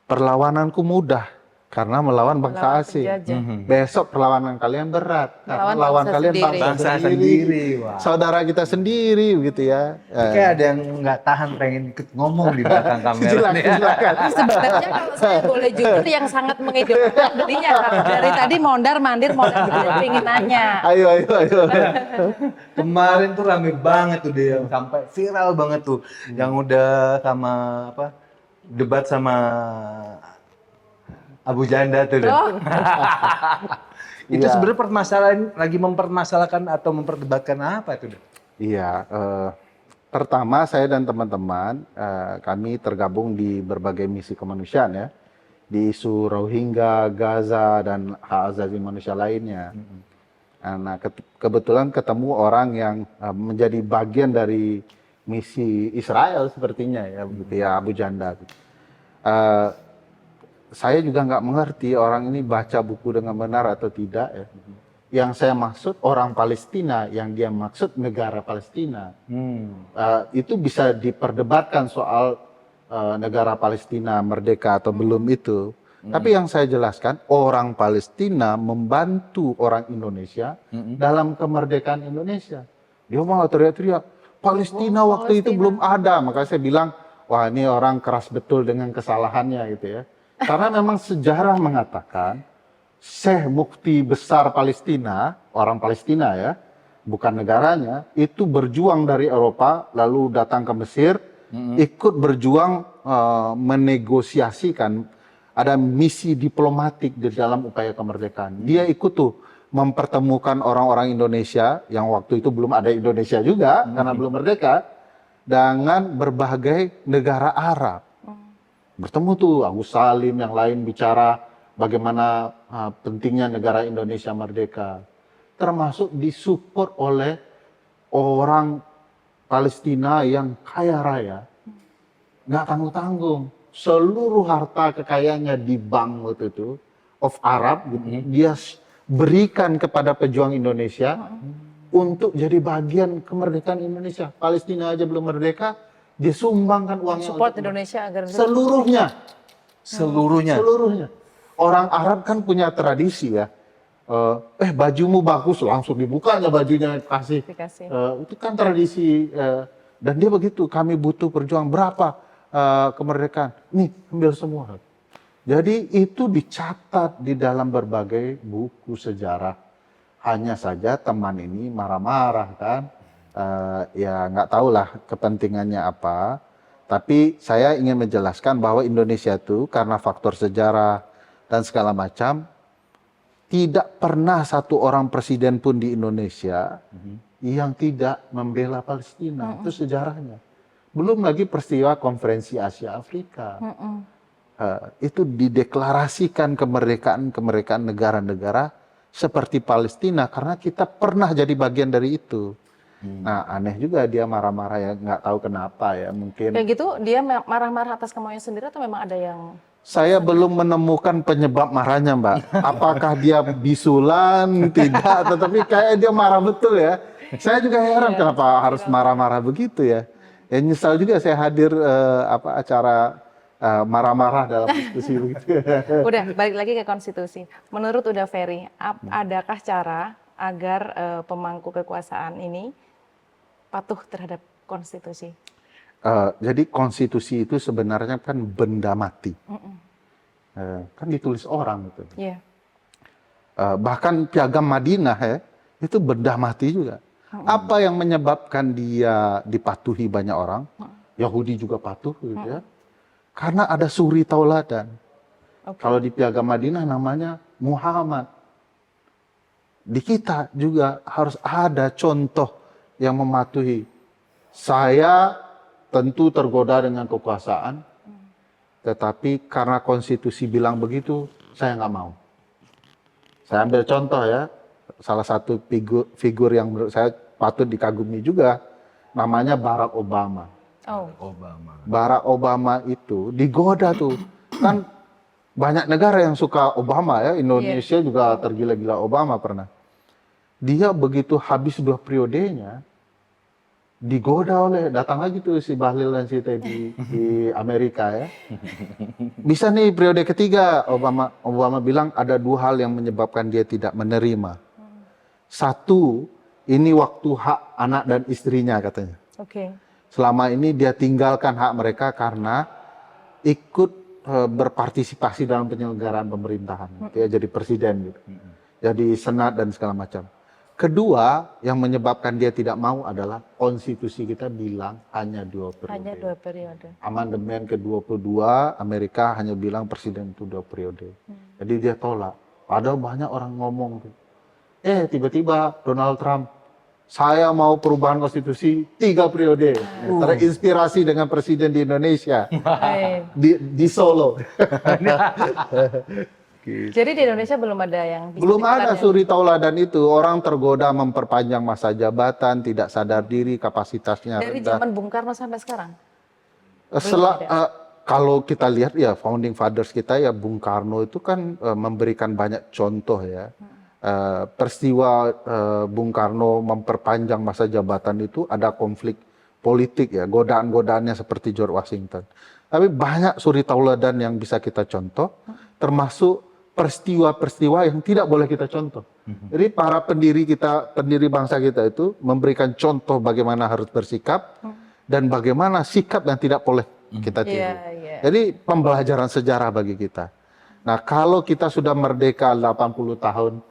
perlawananku mudah karena melawan bangsa
Melawan
asing.
penjajah.
Besok perlawanan kalian berat karena
Melawan
lawan
bangsa
kalian
sendiri.
bangsa
Bangsa
sendiri,
sendiri, wah.
saudara kita sendiri, gitu ya.
Kayak ada yang nggak tahan pengen ikut ngomong di belakang kamera
Silakan,
nih.
silakan.
Sebenarnya kalau saya boleh jujur yang sangat mengidolakan belinya. Dari tadi mondar-mandir pengen nanya.
Ayo, ayo, ayo.
Kemarin tuh rame banget tuh dia, sampai viral banget tuh, yang udah sama apa debat sama Abu Janda tuh.
Oh.
Itu
Iya.
sebenarnya lagi mempermasalahkan atau memperdebatkan apa itu?
Iya, pertama saya dan teman-teman kami tergabung di berbagai misi kemanusiaan ya, di isu Rohingya, Gaza dan hak asasi manusia lainnya. Nah, kebetulan ketemu orang yang menjadi bagian dari misi Israel sepertinya ya, begitu ya, Abu Janda. Saya juga nggak mengerti orang ini baca buku dengan benar atau tidak ya. Yang saya maksud orang Palestina, yang dia maksud negara Palestina. Itu bisa diperdebatkan soal negara Palestina merdeka atau belum itu. Tapi yang saya jelaskan, orang Palestina membantu orang Indonesia dalam kemerdekaan Indonesia. Dia mau teriak-teriak, Palestina waktu itu belum ada. Maka saya bilang, wah ini orang keras betul dengan kesalahannya gitu ya. Karena memang sejarah mengatakan, Syekh Mufti besar Palestina, orang Palestina ya, bukan negaranya, itu berjuang dari Eropa, lalu datang ke Mesir, ikut berjuang menegosiasikan, ada misi diplomatik di dalam upaya kemerdekaan. Dia ikut tuh mempertemukan orang-orang Indonesia, yang waktu itu belum ada Indonesia juga, karena belum merdeka, dengan berbagai negara Arab. Bertemu tuh Agus Salim, yang lain bicara bagaimana pentingnya negara Indonesia merdeka. Termasuk disupport oleh orang Palestina yang kaya raya. Nggak tanggung-tanggung. Seluruh harta kekayaannya di bank waktu itu, of Arab, gitu, dia berikan kepada pejuang Indonesia untuk jadi bagian kemerdekaan Indonesia. Palestina aja belum merdeka, dia sumbangkan uangnya.
Support
untuk
Indonesia agar
seluruhnya.
Seluruhnya.
Seluruhnya. Orang Arab kan punya tradisi ya. Bajumu bagus, langsung dibukanya bajunya kasih.
dikasih.
Itu kan tradisi. Dan dia begitu, kami butuh perjuangan berapa kemerdekaan. Nih, ambil semua. Jadi itu dicatat di dalam berbagai buku sejarah. Hanya saja teman ini marah-marah kan. Ya nggak tahulah kepentingannya apa. Tapi saya ingin menjelaskan bahwa Indonesia itu karena faktor sejarah dan segala macam, tidak pernah satu orang presiden pun di Indonesia yang tidak membela Palestina. Itu sejarahnya. Belum lagi peristiwa konferensi Asia Afrika. Itu dideklarasikan kemerdekaan negara-negara seperti Palestina karena kita pernah jadi bagian dari itu. Nah, aneh juga dia marah-marah ya, nggak tahu kenapa ya, mungkin.
Kayak gitu dia marah-marah atas kemauannya sendiri atau memang ada yang
Saya belum menemukan penyebab marahnya, Mbak. Apakah dia bisulan, tidak, tetapi kayak dia marah betul ya. Saya juga heran kenapa harus marah-marah begitu ya. Ya nyesal juga saya hadir acara marah-marah dalam diskusi begitu.
Udah, balik lagi ke konstitusi. Menurut Uda Ferry, adakah cara agar pemangku kekuasaan ini patuh terhadap konstitusi?
Jadi konstitusi itu sebenarnya kan benda mati. Kan ditulis orang gitu.
Iya.
Bahkan Piagam Madinah ya, itu benda mati juga. Apa yang menyebabkan dia dipatuhi banyak orang? Yahudi juga patuh gitu ya. Karena ada suri tauladan. Kalau di Piagam Madinah namanya Muhammad. Di kita juga harus ada contoh yang mematuhi. Saya tentu tergoda dengan kekuasaan, tetapi karena konstitusi bilang begitu, saya nggak mau. Saya ambil contoh ya, salah satu figur yang menurut saya patut dikagumi juga, namanya Barack Obama. Barack Obama itu digoda tuh, kan banyak negara yang suka Obama ya, Indonesia juga tergila-gila Obama pernah. dia begitu habis 2 periodenya, digoda datang lagi tuh si Bahlil dan si Teddy di Amerika ya. Bisa nih periode ketiga, Obama bilang ada 2 hal yang menyebabkan dia tidak menerima. Satu, ini waktu hak anak dan istrinya katanya.
Oke.
Selama ini dia tinggalkan hak mereka karena ikut berpartisipasi dalam penyelenggaraan pemerintahan. Dia jadi presiden gitu. Jadi senat dan segala macam. Kedua, yang menyebabkan dia tidak mau adalah konstitusi kita bilang hanya 2 periode.
Hanya 2 periode.
Amandemen ke-22 Amerika hanya bilang presiden itu 2 periode. Jadi dia tolak. Padahal banyak orang ngomong tuh. Tiba-tiba Donald Trump, saya mau perubahan konstitusi 3 periode. Terinspirasi dengan presiden di Indonesia.
Baik.
Di Solo.
Jadi di Indonesia belum ada yang bisa
Belum ada
dikatakan
suri tauladan itu. Orang tergoda memperpanjang masa jabatan, tidak sadar diri, kapasitasnya
dari
rendah.
zaman Bung Karno sampai sekarang.
Kalau kita lihat ya founding fathers kita ya Bung Karno itu kan memberikan banyak contoh ya. Peristiwa Bung Karno memperpanjang masa jabatan itu ada konflik politik ya, godaan-godaannya seperti George Washington. Tapi banyak suri tauladan yang bisa kita contoh, termasuk peristiwa-peristiwa yang tidak boleh kita contoh. Jadi para pendiri bangsa kita itu memberikan contoh bagaimana harus bersikap dan bagaimana sikap yang tidak boleh kita tiru. Jadi pembelajaran sejarah bagi kita. Nah, kalau kita sudah merdeka 80 tahun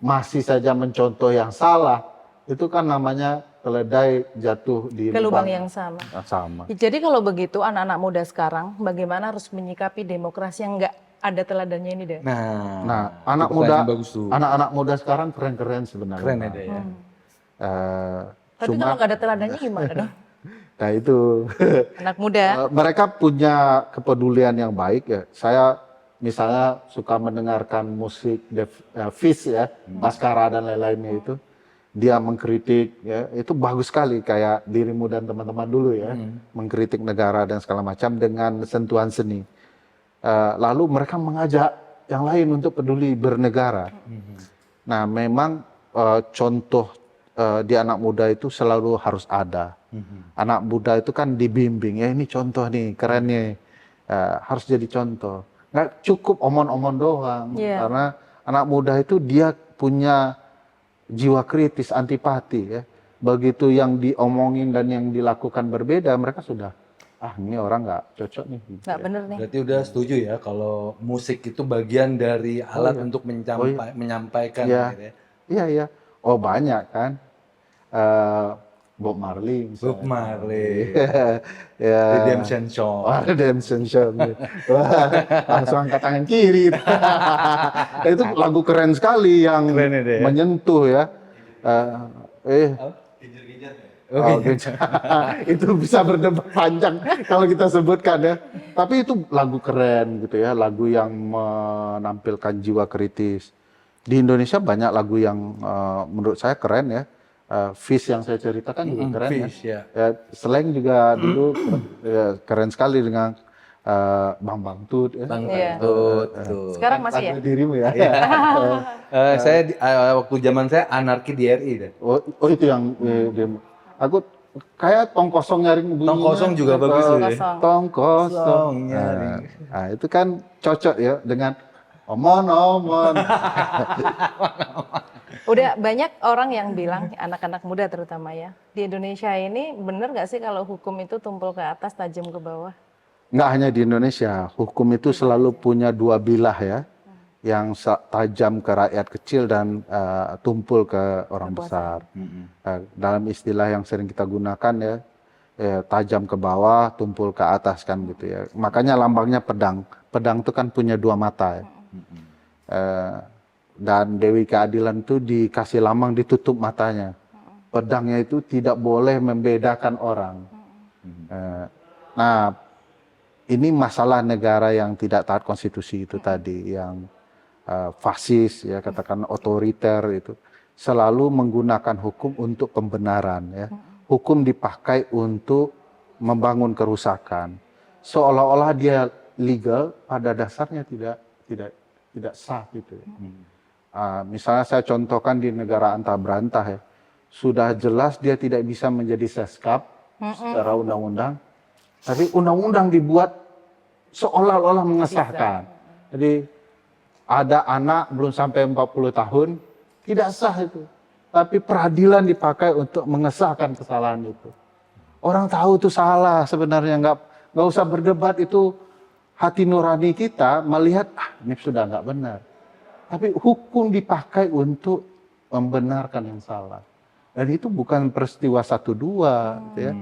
masih saja mencontoh yang salah, itu kan namanya keledai jatuh di
ke lubang yang sama.
Sama.
Jadi kalau begitu anak-anak muda sekarang bagaimana harus menyikapi demokrasi yang enggak ada teladannya ini deh?
Nah, anak muda sekarang keren-keren sebenarnya.
Keren ya, ya.
Tapi kalau nggak ada teladannya gimana dong?
Nah itu.
Anak muda.
Mereka punya kepedulian yang baik ya. Saya misalnya suka mendengarkan musik Fish ya, Baskara dan lain-lainnya itu. Dia mengkritik ya, itu bagus sekali kayak Dirimu dan Teman-teman dulu ya, mengkritik negara dan segala macam dengan sentuhan seni. Lalu mereka mengajak yang lain untuk peduli bernegara. Nah, memang contoh di anak muda itu selalu harus ada. Anak muda itu kan dibimbing, ya ini contoh nih, keren nih, harus jadi contoh. Nggak cukup omon-omon doang, karena anak muda itu dia punya jiwa kritis, antipati ya. Begitu yang diomongin dan yang dilakukan berbeda, mereka sudah ini orang nggak cocok nih.
Nggak bener nih.
Berarti udah setuju ya kalau musik itu bagian dari alat untuk menyampaikan.
Iya.
Gitu ya.
Iya, iya. Oh banyak kan. Bob Marley misalnya.
Bob Marley.
Ya.
Redemption Song.
Redemption Song. Wah, langsung angkat tangan kiri. Itu lagu keren sekali yang
Keren ya,
menyentuh ya. Itu bisa berdebat panjang kalau kita sebutkan ya. Tapi itu lagu keren gitu ya, lagu yang menampilkan jiwa kritis. Di Indonesia banyak lagu yang menurut saya keren ya. Fish yang saya ceritakan juga keren
Fish,
ya. Slang juga dulu keren sekali dengan Bang Tut. Ya.
Bang Tut.
Sekarang masih ya?
Dirimu ya.
Saya waktu zaman saya anarki di RI deh.
Oh itu yang aku kayak tong kosong nyaring bunyinya.
Tong kosong juga bagus tuh ya.
Tong kosong
nyaring.
Nah, itu kan cocok ya dengan omon-omon.
Udah banyak orang yang bilang, anak-anak muda terutama ya, di Indonesia ini bener nggak sih kalau hukum itu tumpul ke atas, tajam ke bawah?
Nggak hanya di Indonesia, hukum itu selalu punya 2 bilah ya, yang tajam ke rakyat kecil dan tumpul ke orang besar. Dalam istilah yang sering kita gunakan ya, tajam ke bawah, tumpul ke atas kan gitu ya. Makanya lambangnya pedang. Pedang itu kan punya 2 mata ya. Dan Dewi Keadilan itu dikasih lambang ditutup matanya. Pedangnya itu tidak boleh membedakan orang. Nah, ini masalah negara yang tidak taat konstitusi itu tadi, yang fasis ya, katakan otoriter itu selalu menggunakan hukum untuk pembenaran ya. Hukum dipakai untuk membangun kerusakan. Seolah-olah dia legal, pada dasarnya tidak sah gitu ya. Misalnya saya contohkan di negara antah berantah ya, sudah jelas dia tidak bisa menjadi seskap secara undang-undang, tapi undang-undang dibuat seolah-olah mengesahkan. Jadi ada anak belum sampai 40 tahun, tidak sah itu. Tapi peradilan dipakai untuk mengesahkan kesalahan itu. Orang tahu itu salah sebenarnya, nggak usah berdebat, itu hati nurani kita melihat ini sudah nggak benar. Tapi hukum dipakai untuk membenarkan yang salah. Dan itu bukan peristiwa 1-2 gitu ya.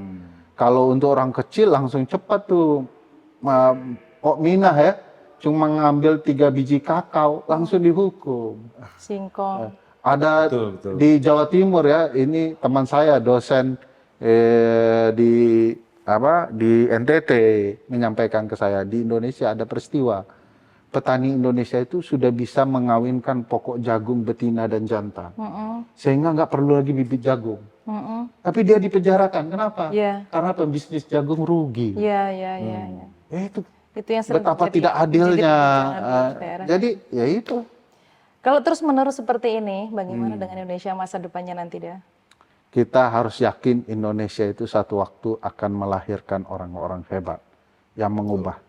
Kalau untuk orang kecil langsung cepat tuh, Pok Minah ya, cuma ngambil 3 biji kakao langsung dihukum.
Singkong.
Ada
Betul.
di Jawa Timur ya, ini teman saya dosen di NTT menyampaikan ke saya, di Indonesia ada peristiwa petani Indonesia itu sudah bisa mengawinkan pokok jagung betina dan jantan, sehingga nggak perlu lagi bibit jagung. Tapi dia dipenjarakan, kenapa? Karena pembisnis jagung rugi.
Iya. Itu yang sering
Betapa
terjadi,
tidak adilnya.
di daerah.
Jadi ya itu.
Kalau terus menerus seperti ini, bagaimana dengan Indonesia masa depannya nanti dia?
Kita harus yakin Indonesia itu satu waktu akan melahirkan orang-orang hebat yang mengubah.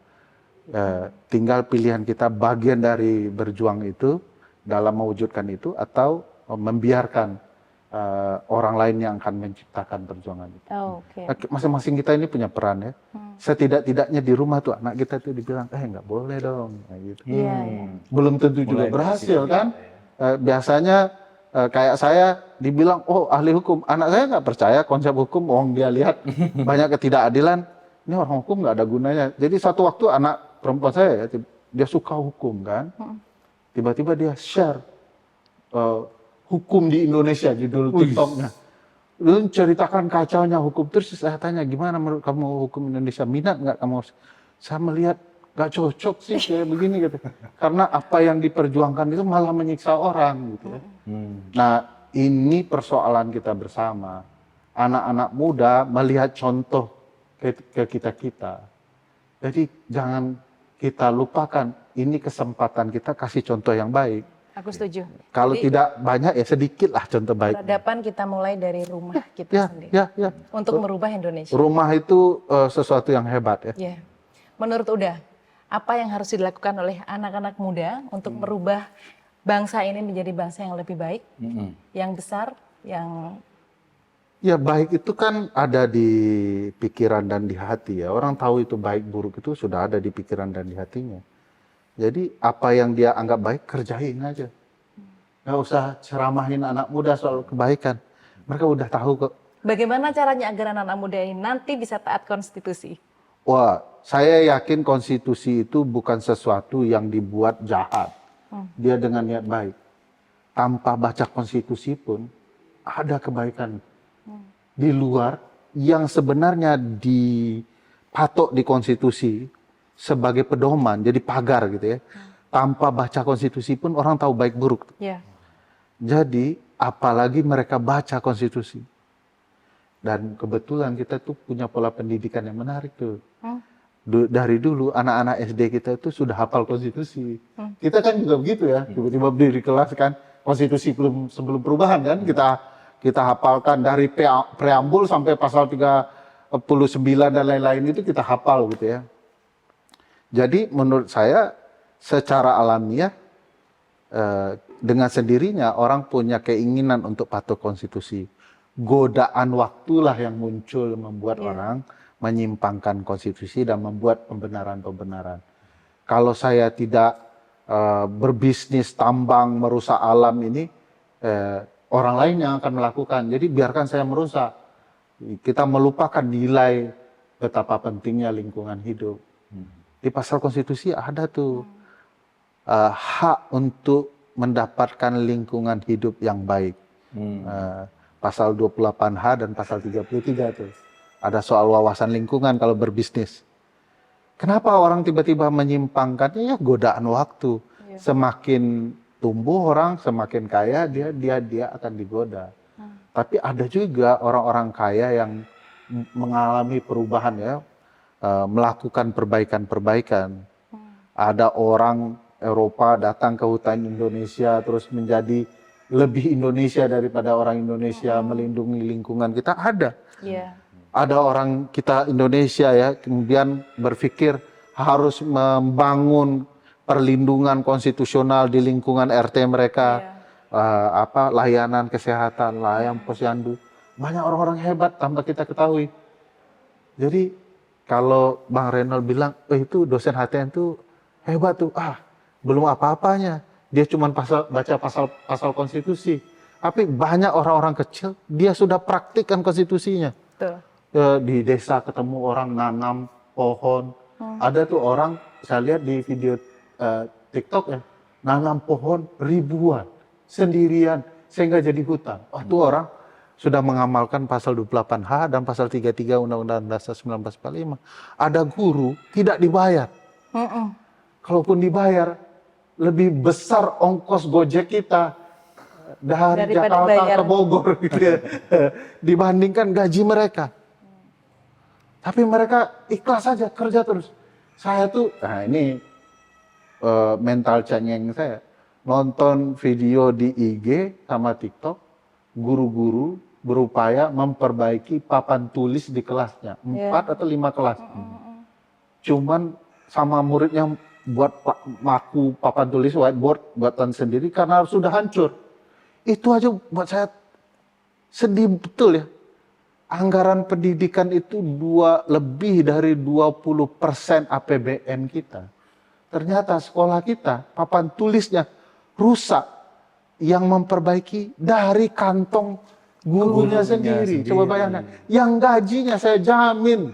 Tinggal pilihan kita bagian dari berjuang itu dalam mewujudkan itu, atau membiarkan orang lain yang akan menciptakan perjuangan itu. Masing-masing kita ini punya peran ya. Setidak-tidaknya di rumah tuh anak kita tuh dibilang, nggak boleh dong, gitu. Belum tentu juga berhasil kan. Biasanya kayak saya dibilang, oh ahli hukum, anak saya nggak percaya konsep hukum, dia lihat banyak ketidakadilan, ini orang hukum nggak ada gunanya. Jadi satu waktu anak perempuan saya ya, dia suka hukum kan, tiba-tiba dia share hukum di Indonesia, judul TikToknya. Lu ceritakan kacaunya hukum. Terus saya tanya, gimana menurut kamu hukum Indonesia? Minat nggak kamu? Saya melihat nggak cocok sih kayak begini gitu. Karena apa yang diperjuangkan itu malah menyiksa orang gitu ya. Nah ini persoalan kita bersama. Anak-anak muda melihat contoh ke kita-kita. Jadi jangan kita lupakan, ini kesempatan kita kasih contoh yang baik.
Aku setuju.
Kalau tidak banyak ya sedikit lah contoh baik.
Peradaban kita mulai dari rumah kita sendiri. Untuk merubah Indonesia.
Rumah itu sesuatu yang hebat ya.
Menurut Uda, apa yang harus dilakukan oleh anak-anak muda untuk merubah bangsa ini menjadi bangsa yang lebih baik, yang besar, yang...
Ya baik itu kan ada di pikiran dan di hati ya. Orang tahu itu baik buruk itu sudah ada di pikiran dan di hatinya. Jadi apa yang dia anggap baik, kerjain aja. Nggak usah ceramahin anak muda soal kebaikan. Mereka udah tahu kok.
Bagaimana caranya agar anak muda ini nanti bisa taat konstitusi?
Wah, saya yakin konstitusi itu bukan sesuatu yang dibuat jahat. Dia dengan niat baik. Tanpa baca konstitusi pun ada kebaikan di luar yang sebenarnya dipatok di konstitusi sebagai pedoman, jadi pagar gitu ya. Tanpa baca konstitusi pun orang tahu baik buruk. Jadi apalagi mereka baca konstitusi. Dan kebetulan kita tuh punya pola pendidikan yang menarik tuh. Dari dulu anak-anak SD kita itu sudah hafal konstitusi. Kita kan juga begitu ya, tiba-tiba berdiri kelas kan, konstitusi sebelum perubahan kan, kita hafalkan dari preambul sampai pasal 39 dan lain-lain itu kita hafal gitu ya. Jadi menurut saya secara alamiah dengan sendirinya orang punya keinginan untuk patuh konstitusi. Godaan waktulah yang muncul membuat orang menyimpangkan konstitusi dan membuat pembenaran-pembenaran. Kalau saya tidak berbisnis tambang merusak alam ini, orang lain yang akan melakukan. Jadi biarkan saya merusak. Kita melupakan nilai betapa pentingnya lingkungan hidup. Di pasal konstitusi ada tuh hak untuk mendapatkan lingkungan hidup yang baik. Pasal 28H dan pasal 33 tuh. Ada soal wawasan lingkungan kalau berbisnis. Kenapa orang tiba-tiba menyimpangkannya? Ya godaan waktu. Semakin tumbuh orang, semakin kaya dia akan digoda. Tapi ada juga orang-orang kaya yang mengalami perubahan ya. Melakukan perbaikan-perbaikan. Ada orang Eropa datang ke hutan Indonesia terus menjadi lebih Indonesia daripada orang Indonesia, melindungi lingkungan kita ada.
Iya.
Ada orang kita Indonesia ya, kemudian berpikir harus membangun perlindungan konstitusional di lingkungan RT mereka, layanan kesehatan, layanan posyandu. Banyak orang-orang hebat tanpa kita ketahui. Jadi kalau Bang Renal bilang, itu dosen HTN tuh hebat tuh, belum apa-apanya. Dia cuma baca pasal konstitusi. Tapi banyak orang-orang kecil, dia sudah praktikkan konstitusinya.
Betul.
Di desa ketemu orang nanam pohon. Ada tuh orang, saya lihat di video TikTok ya, nanam pohon ribuan, sendirian, sehingga jadi hutan. Tuh orang sudah mengamalkan pasal 28H dan pasal 33 Undang-Undang Dasar 1945. Ada guru tidak dibayar. Kalaupun dibayar, lebih besar ongkos gojek kita dari
daripada
Jakarta
bayar
ke Bogor gitu ya, dibandingkan gaji mereka. Tapi mereka ikhlas saja kerja terus. Saya tuh, ini mental cengeng saya, nonton video di IG sama TikTok, guru-guru berupaya memperbaiki papan tulis di kelasnya, 4 atau 5 kelas. Cuman sama muridnya buat maku papan tulis whiteboard buatan sendiri karena sudah hancur. Itu aja buat saya sedih betul ya. Anggaran pendidikan itu lebih dari 20% APBN kita. Ternyata sekolah kita, papan tulisnya rusak. Yang memperbaiki dari kantong gurunya sendiri. Coba bayangkan. Yang gajinya saya jamin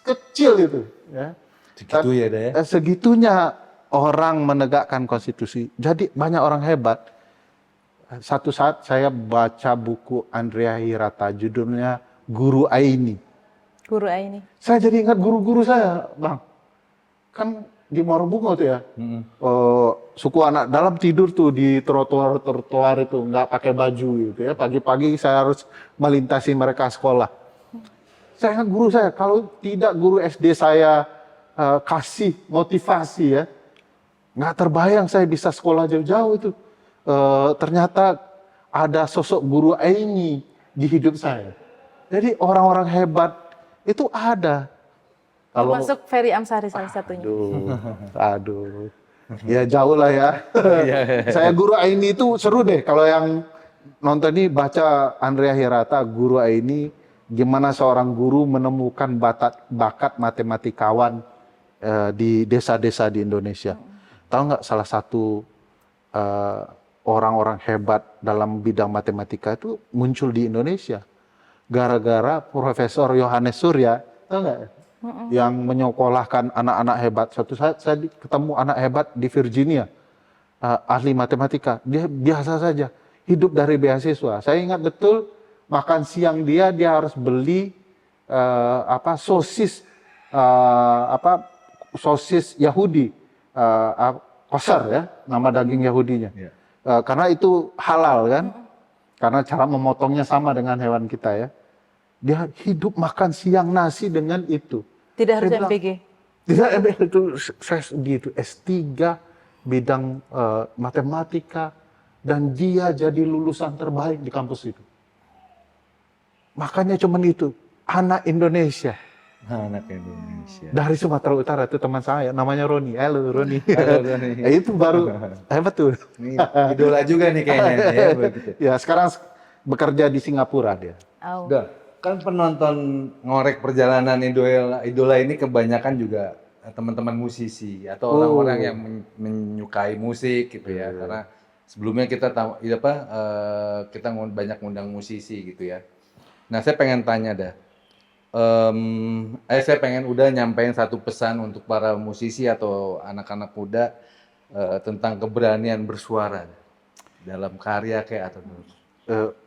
kecil itu. Ya.
Segitu ya, Dah ya?
Segitunya orang menegakkan konstitusi. Jadi banyak orang hebat. Satu saat saya baca buku Andrea Hirata, judulnya Guru Aini.
Guru Aini.
Saya jadi ingat guru-guru saya, Bang. Kan di Morobungo tuh ya, suku anak dalam tidur tuh di trotoar itu, nggak pakai baju gitu ya. Pagi-pagi saya harus melintasi mereka sekolah. Saya ingat guru saya, kalau tidak guru SD saya kasih motivasi ya, nggak terbayang saya bisa sekolah jauh-jauh itu. Ternyata ada sosok guru Aini di hidup saya. Jadi orang-orang hebat itu ada.
Termasuk Ferry Amsari salah satunya.
Aduh. Ya jauh lah ya. Saya guru Aini itu seru deh. Kalau yang nonton ini baca Andrea Hirata, guru Aini, gimana seorang guru menemukan bakat matematikawan di desa-desa di Indonesia. Tahu nggak salah satu orang-orang hebat dalam bidang matematika itu muncul di Indonesia gara-gara Profesor Yohanes Surya, tahu nggak? Yang menyekolahkan anak-anak hebat. Suatu saat saya ketemu anak hebat di Virginia, ahli matematika. Dia biasa saja, hidup dari beasiswa. Saya ingat betul makan siang dia harus beli sosis sosis Yahudi, kosher ya, nama daging Yahudinya. Karena itu halal kan, karena cara memotongnya sama dengan hewan kita ya. Dia hidup makan siang nasi dengan itu.
Tidak harus
Saya bilang,
MBG.
Tidak MBG itu saya gitu, S3 bidang matematika dan dia jadi lulusan terbaik di kampus itu. Makanya cuman itu, anak Indonesia.
Anak Indonesia.
Dari Sumatera Utara itu teman saya, namanya Roni. Halo Roni. Itu baru hebat tuh.
Ini idola juga nih kayaknya ya, begitu.
Ya sekarang bekerja di Singapura dia.
Udah, kan penonton ngorek perjalanan idola ini kebanyakan juga teman-teman musisi atau orang-orang yang menyukai musik gitu ya. Karena sebelumnya kita tahu kita banyak ngundang musisi gitu ya. Nah, saya pengen tanya dah. Saya pengen udah nyampein satu pesan untuk para musisi atau anak-anak muda tentang keberanian bersuara dalam karya kayak atau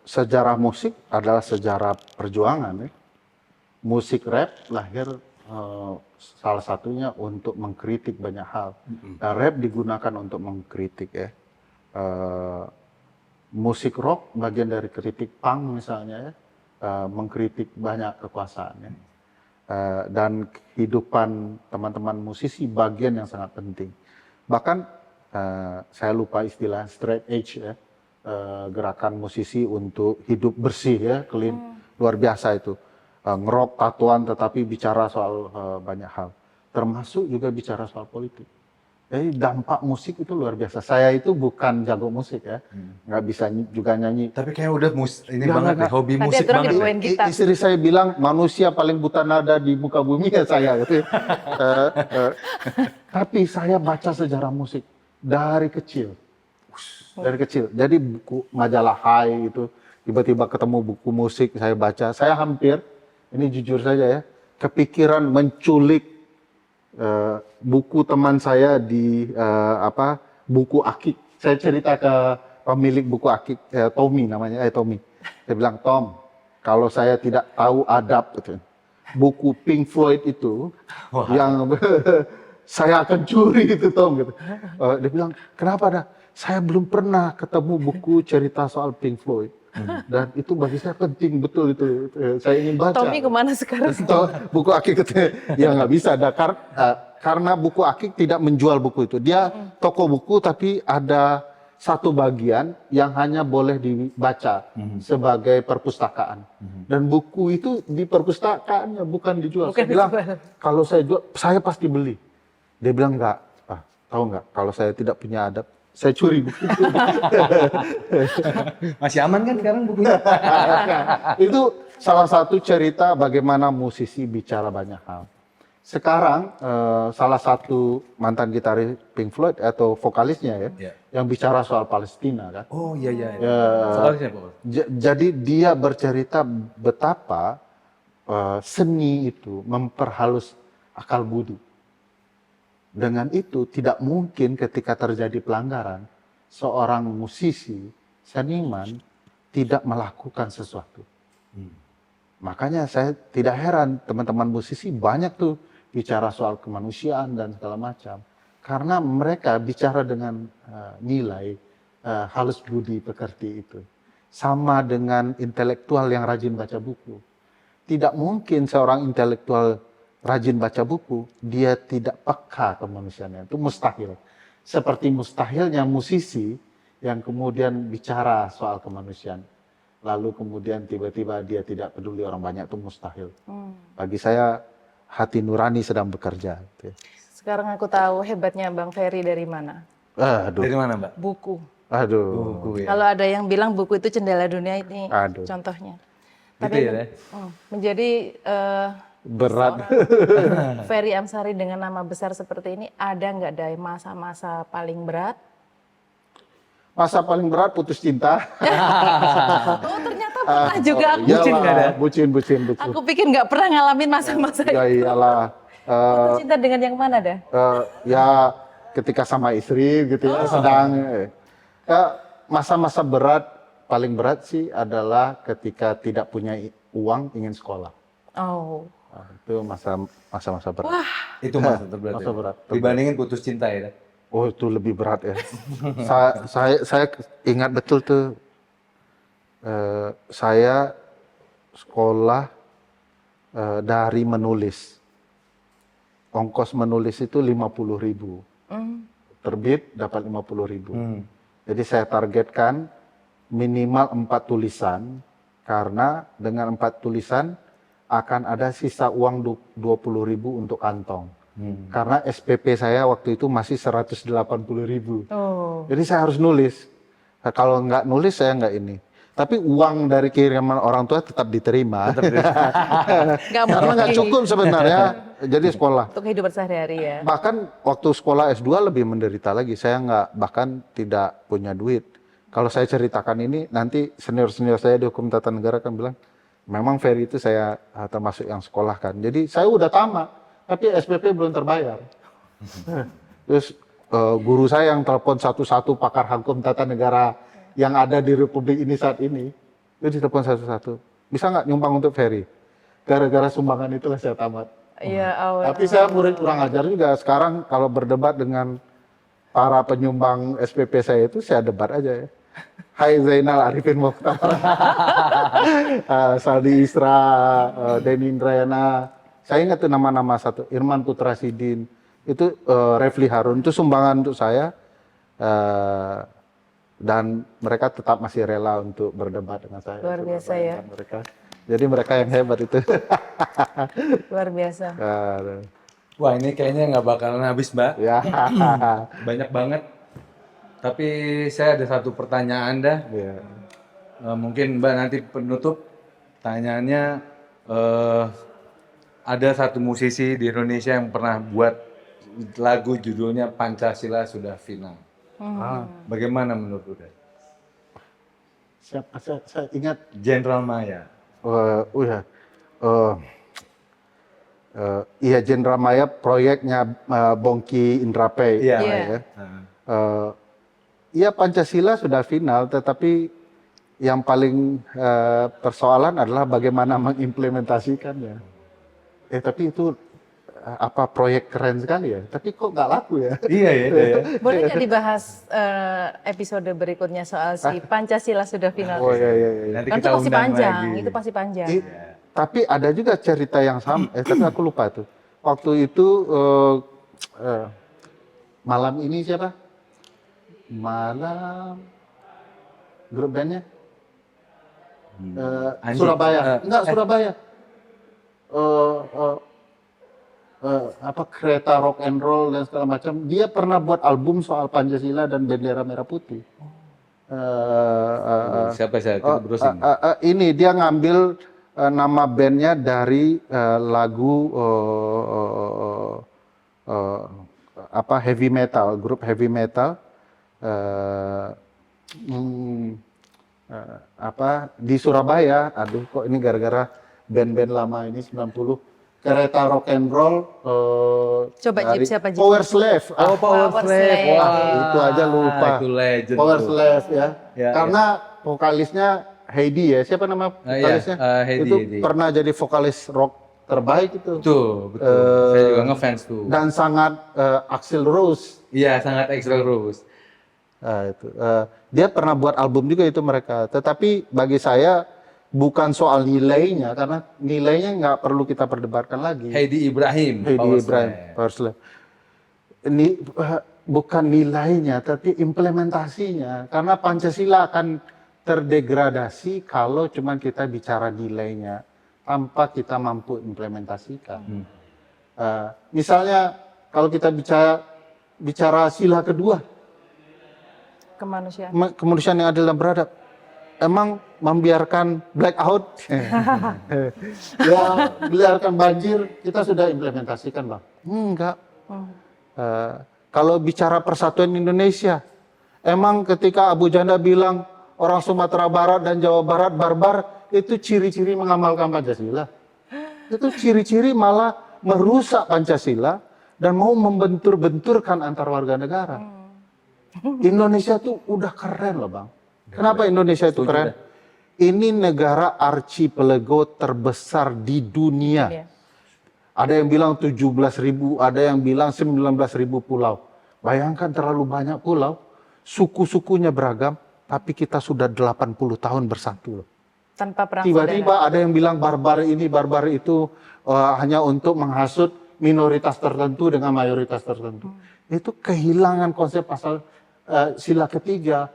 sejarah musik adalah sejarah perjuangan ya. Musik rap lahir salah satunya untuk mengkritik banyak hal. Dan rap digunakan untuk mengkritik ya. Musik rock bagian dari kritik punk misalnya ya. Mengkritik banyak kekuasaan ya. Dan kehidupan teman-teman musisi bagian yang sangat penting. Bahkan saya lupa istilah straight edge ya, gerakan musisi untuk hidup bersih ya, clean, luar biasa itu. Ngerok, tatuan, tetapi bicara soal banyak hal, termasuk juga bicara soal politik. Jadi dampak musik itu luar biasa. Saya itu bukan jago musik ya, nggak bisa juga nyanyi.
Tapi kayak udah ini
Nggak,
banget
nggak.
deh, hobi
Tadi
musik
Abdurrahman
banget.
dibawain gitar.
Istri saya bilang manusia paling buta nada di muka bumi ya saya gitu. Tapi saya baca sejarah musik dari kecil. Dari kecil. Jadi buku majalah Hai itu tiba-tiba ketemu buku musik saya baca. Saya hampir, ini jujur saja ya, kepikiran menculik buku teman saya di buku Akik. Saya cerita ke pemilik buku Akik, Tommy namanya, Tommy. Saya bilang, Tom, kalau saya tidak tahu adab, gitu, buku Pink Floyd itu yang saya akan curi itu, Tom. Gitu. Dia bilang, kenapa dah? Saya belum pernah ketemu buku cerita soal Pink Floyd. Dan itu bagi saya penting betul itu. Saya ingin baca.
Tommy kemana sekarang?
Buku Akik itu ya nggak bisa. Karena buku Akik tidak menjual buku itu. Dia toko buku tapi ada satu bagian yang hanya boleh dibaca sebagai perpustakaan. Dan buku itu di perpustakaannya bukan dijual.
Bukan
Saya bilang,
dijual.
kalau saya jual, saya pasti beli. Dia bilang enggak. Tahu nggak? Kalau saya tidak punya adab, saya curi buku itu.
Masih aman kan sekarang bukunya?
Itu salah satu cerita bagaimana musisi bicara banyak hal. Sekarang salah satu mantan gitaris Pink Floyd atau vokalisnya ya, yang bicara soal Palestina kan.
Oh iya.
Ya, jadi dia bercerita betapa seni itu memperhalus akal budi. Dengan itu tidak mungkin ketika terjadi pelanggaran, seorang musisi, seniman tidak melakukan sesuatu. Makanya saya tidak heran teman-teman musisi banyak tuh bicara soal kemanusiaan dan segala macam. Karena mereka bicara dengan nilai halus budi pekerti itu. Sama dengan intelektual yang rajin baca buku. Tidak mungkin seorang intelektual rajin baca buku, dia tidak peka kemanusiaannya. Itu mustahil. Seperti mustahilnya musisi yang kemudian bicara soal kemanusiaan. Lalu kemudian tiba-tiba dia tidak peduli orang banyak, itu mustahil. Bagi saya, hati nurani sedang bekerja.
Sekarang aku tahu hebatnya Bang Ferry dari mana.
Aduh.
Dari mana, Mbak?
Buku.
Aduh.
Buku ya.
Kalau ada yang bilang buku itu jendela dunia, ini
Aduh.
contohnya.
Gitu ya,
Menjadi
Berat.
Ferry Amsari dengan nama besar seperti ini, ada nggak dari masa-masa paling berat?
Masa paling berat putus cinta.
Oh ternyata pernah juga aku.
Bucin nggak ada?
Bucin.
Aku pikir nggak pernah ngalamin masa-masa
Ya
itu.
iyalah.
Putus cinta dengan yang mana dah?
Ya ketika sama istri gitu ya, sedang. Masa-masa berat, paling berat sih adalah ketika tidak punya uang, ingin sekolah.
Oh.
Itu masa-masa berat.
Itu masa terberat.
Masa
ya?
berat.
Dibandingin putus cinta ya.
Oh itu lebih berat ya. saya ingat betul tuh. Saya sekolah dari menulis. Ongkos menulis itu 50.000. Terbit dapat 50.000. Jadi saya targetkan minimal 4 tulisan. Karena dengan 4 tulisan akan ada sisa uang 20.000 untuk kantong. Karena SPP saya waktu itu masih 180.000.
Oh.
Jadi saya harus nulis. Nah, kalau nggak nulis saya nggak ini. Tapi uang dari kiriman orang tua tetap diterima.
Nggak
Karena nggak
mungkin.
cukup sebenarnya. Jadi sekolah.
Untuk kehidupan sehari-hari ya.
Bahkan waktu sekolah S2 lebih menderita lagi. Saya bahkan tidak punya duit. Kalau saya ceritakan ini, nanti senior-senior saya di Hukum Tata Negara kan bilang, memang Ferry itu saya termasuk yang sekolah kan. Jadi saya udah tamat, tapi SPP belum terbayar. Terus guru saya yang telepon satu-satu pakar hukum tata negara yang ada di Republik ini saat ini, itu ditelepon satu-satu. Bisa nggak nyumbang untuk Ferry? Gara-gara sumbangan itulah saya tamat.
Ya Allah.
Tapi saya murid kurang ajar juga. Sekarang kalau berdebat dengan para penyumbang SPP saya itu, saya debat aja ya. Hai Zainal Arifin Mokhtar, Saldi Isra, Denny Indrayana. Saya ingat tuh nama-nama satu, Irman Putra Sidin. Itu Refli Harun itu sumbangan untuk saya, dan mereka tetap masih rela untuk berdebat dengan saya.
Luar
Coba
biasa ya.
bayangkan mereka. Jadi mereka yang hebat itu.
Luar biasa.
Wah, ini kayaknya nggak bakalan habis, Mbak.
Ya.
Banyak banget. Tapi saya ada satu pertanyaan dah.
Ya.
Mungkin Mbak nanti penutup pertanyaannya, ada satu musisi di Indonesia yang pernah buat lagu judulnya Pancasila Sudah Final. Bagaimana menurut Uda?
Saya ingat.
Jenderal Maya.
Iya, Jenderal Maya proyeknya Bongki Indrapay.
Iya.
Iya.
Iya, Pancasila sudah final, tetapi yang paling persoalan adalah bagaimana mengimplementasikannya. Tapi itu proyek keren sekali ya. Tapi kok nggak laku ya?
Iya ya.
Boleh nggak dibahas episode berikutnya soal si Pancasila sudah final?
Oh iya.
Nanti
Kan itu
kita
pasti
undang
panjang,
lagi.
itu pasti panjang.
Tapi ada juga cerita yang sama. Tapi aku lupa tuh. Waktu itu malam ini siapa? Malam grup bandnya? Surabaya. Enggak, Surabaya. Kereta rock and roll dan segala macam. Dia pernah buat album soal Pancasila dan bendera merah putih.
Siapa saya? Kita browsing.
Ini dia ngambil nama bandnya dari lagu heavy metal, grup heavy metal. Di Surabaya. Aduh, kok ini gara-gara band-band lama ini 90. Kereta rock and roll.
Coba Jip, siapa Jip?
Power Slave.
Power Slave.
Itu aja lupa.
Itu legend.
Power
tuh.
Slave ya.
Ya,
Karena vokalisnya Heidi ya. Siapa nama vokalisnya?
Heidi,
itu
Heidi.
pernah jadi vokalis rock terbaik itu.
Betul. Saya juga ngefans tuh.
Dan sangat Axl Rose.
Iya, sangat Axl Rose.
Dia pernah buat album juga itu mereka. Tetapi bagi saya bukan soal nilainya, karena nilainya nggak perlu kita perdebatkan lagi.
Heidi Ibrahim.
Power Slave. Ini bukan nilainya, tapi implementasinya. Karena Pancasila akan terdegradasi kalau cuma kita bicara nilainya, tanpa kita mampu implementasikan. Misalnya kalau kita bicara sila kedua, kemanusiaan yang adil dan beradab, emang membiarkan blackout, ya biarkan banjir, kita sudah implementasikan bang? Enggak. Kalau bicara persatuan Indonesia, emang ketika Abu Janda bilang orang Sumatera Barat dan Jawa Barat barbar, itu ciri-ciri mengamalkan Pancasila? Itu ciri-ciri malah merusak Pancasila dan mau membentur-benturkan antar warga negara. Indonesia tuh udah keren loh bang. Kenapa Indonesia itu keren? Ini negara archipelago terbesar di dunia. Ada yang bilang 17.000, ada yang bilang 19.000 pulau. Bayangkan terlalu banyak pulau, suku-sukunya beragam, tapi kita sudah 80 tahun bersatu loh.
Tanpa perang
Tiba-tiba ada yang bilang barbar ini, barbar itu hanya untuk menghasut minoritas tertentu dengan mayoritas tertentu. Itu kehilangan konsep pasal sila ketiga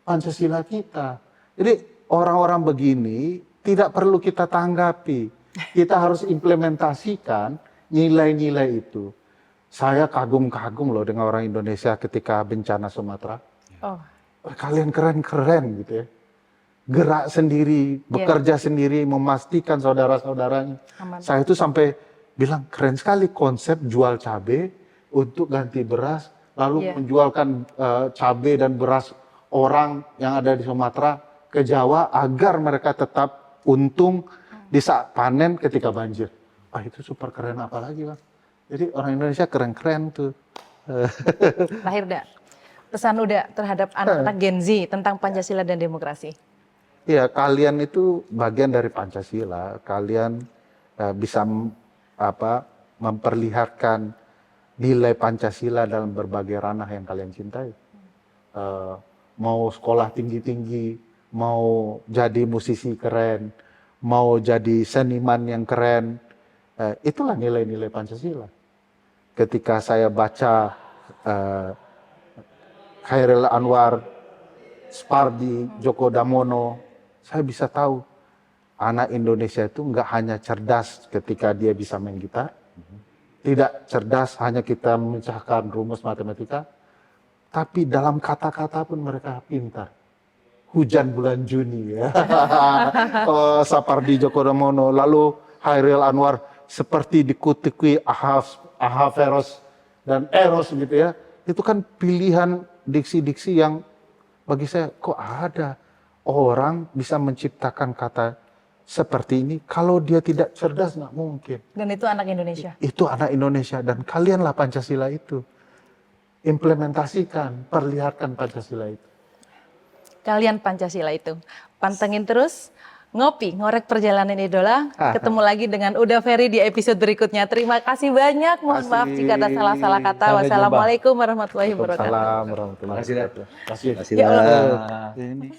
Pancasila kita. Jadi orang-orang begini tidak perlu kita tanggapi. Kita harus implementasikan nilai-nilai itu. Saya kagum-kagum loh dengan orang Indonesia ketika bencana Sumatera. Kalian keren-keren gitu ya. Gerak sendiri, bekerja sendiri, memastikan saudara-saudaranya. Saya itu sampai bilang keren sekali konsep jual cabai untuk ganti beras, lalu menjualkan cabai dan beras orang yang ada di Sumatera ke Jawa agar mereka tetap untung di saat panen ketika banjir. Itu super keren apalagi bang. Jadi orang Indonesia keren-keren tuh.
Lahir dah. Pesan Uda terhadap anak-anak Gen Z tentang Pancasila dan demokrasi.
Iya, kalian itu bagian dari Pancasila. Kalian bisa memperlihatkan nilai Pancasila dalam berbagai ranah yang kalian cintai. Mau sekolah tinggi-tinggi, mau jadi musisi keren, mau jadi seniman yang keren, itulah nilai-nilai Pancasila. ketika saya baca Chairil Anwar, Spardi, Djoko Damono, saya bisa tahu anak Indonesia itu nggak hanya cerdas ketika dia bisa main gitar, tidak cerdas hanya kita memecahkan rumus matematika, tapi dalam kata-kata pun mereka pintar. Hujan bulan Juni ya. Sapardi Djoko Damono, lalu Chairil Anwar seperti dikutiki Ahaveros dan Eros gitu ya. Itu kan pilihan diksi-diksi yang bagi saya kok ada orang bisa menciptakan kata seperti ini kalau dia tidak cerdas nggak mungkin.
Dan itu anak Indonesia.
Itu anak Indonesia dan kalianlah Pancasila itu. Implementasikan, perlihatkan Pancasila itu.
Kalian Pancasila itu. Pantengin terus Ngopi, Ngorek Perjalanan Idola. Ketemu lagi dengan Uda Ferry di episode berikutnya. Terima kasih banyak. Mohon maaf jika ada salah-salah kata.
Sampai
Wassalamualaikum warahmatullahi wabarakatuh.
Waalaikumsalam warahmatullahi
Terima kasih, Dah.
wabarakatuh. Terima kasih.
Terima kasih, Dah.
Ini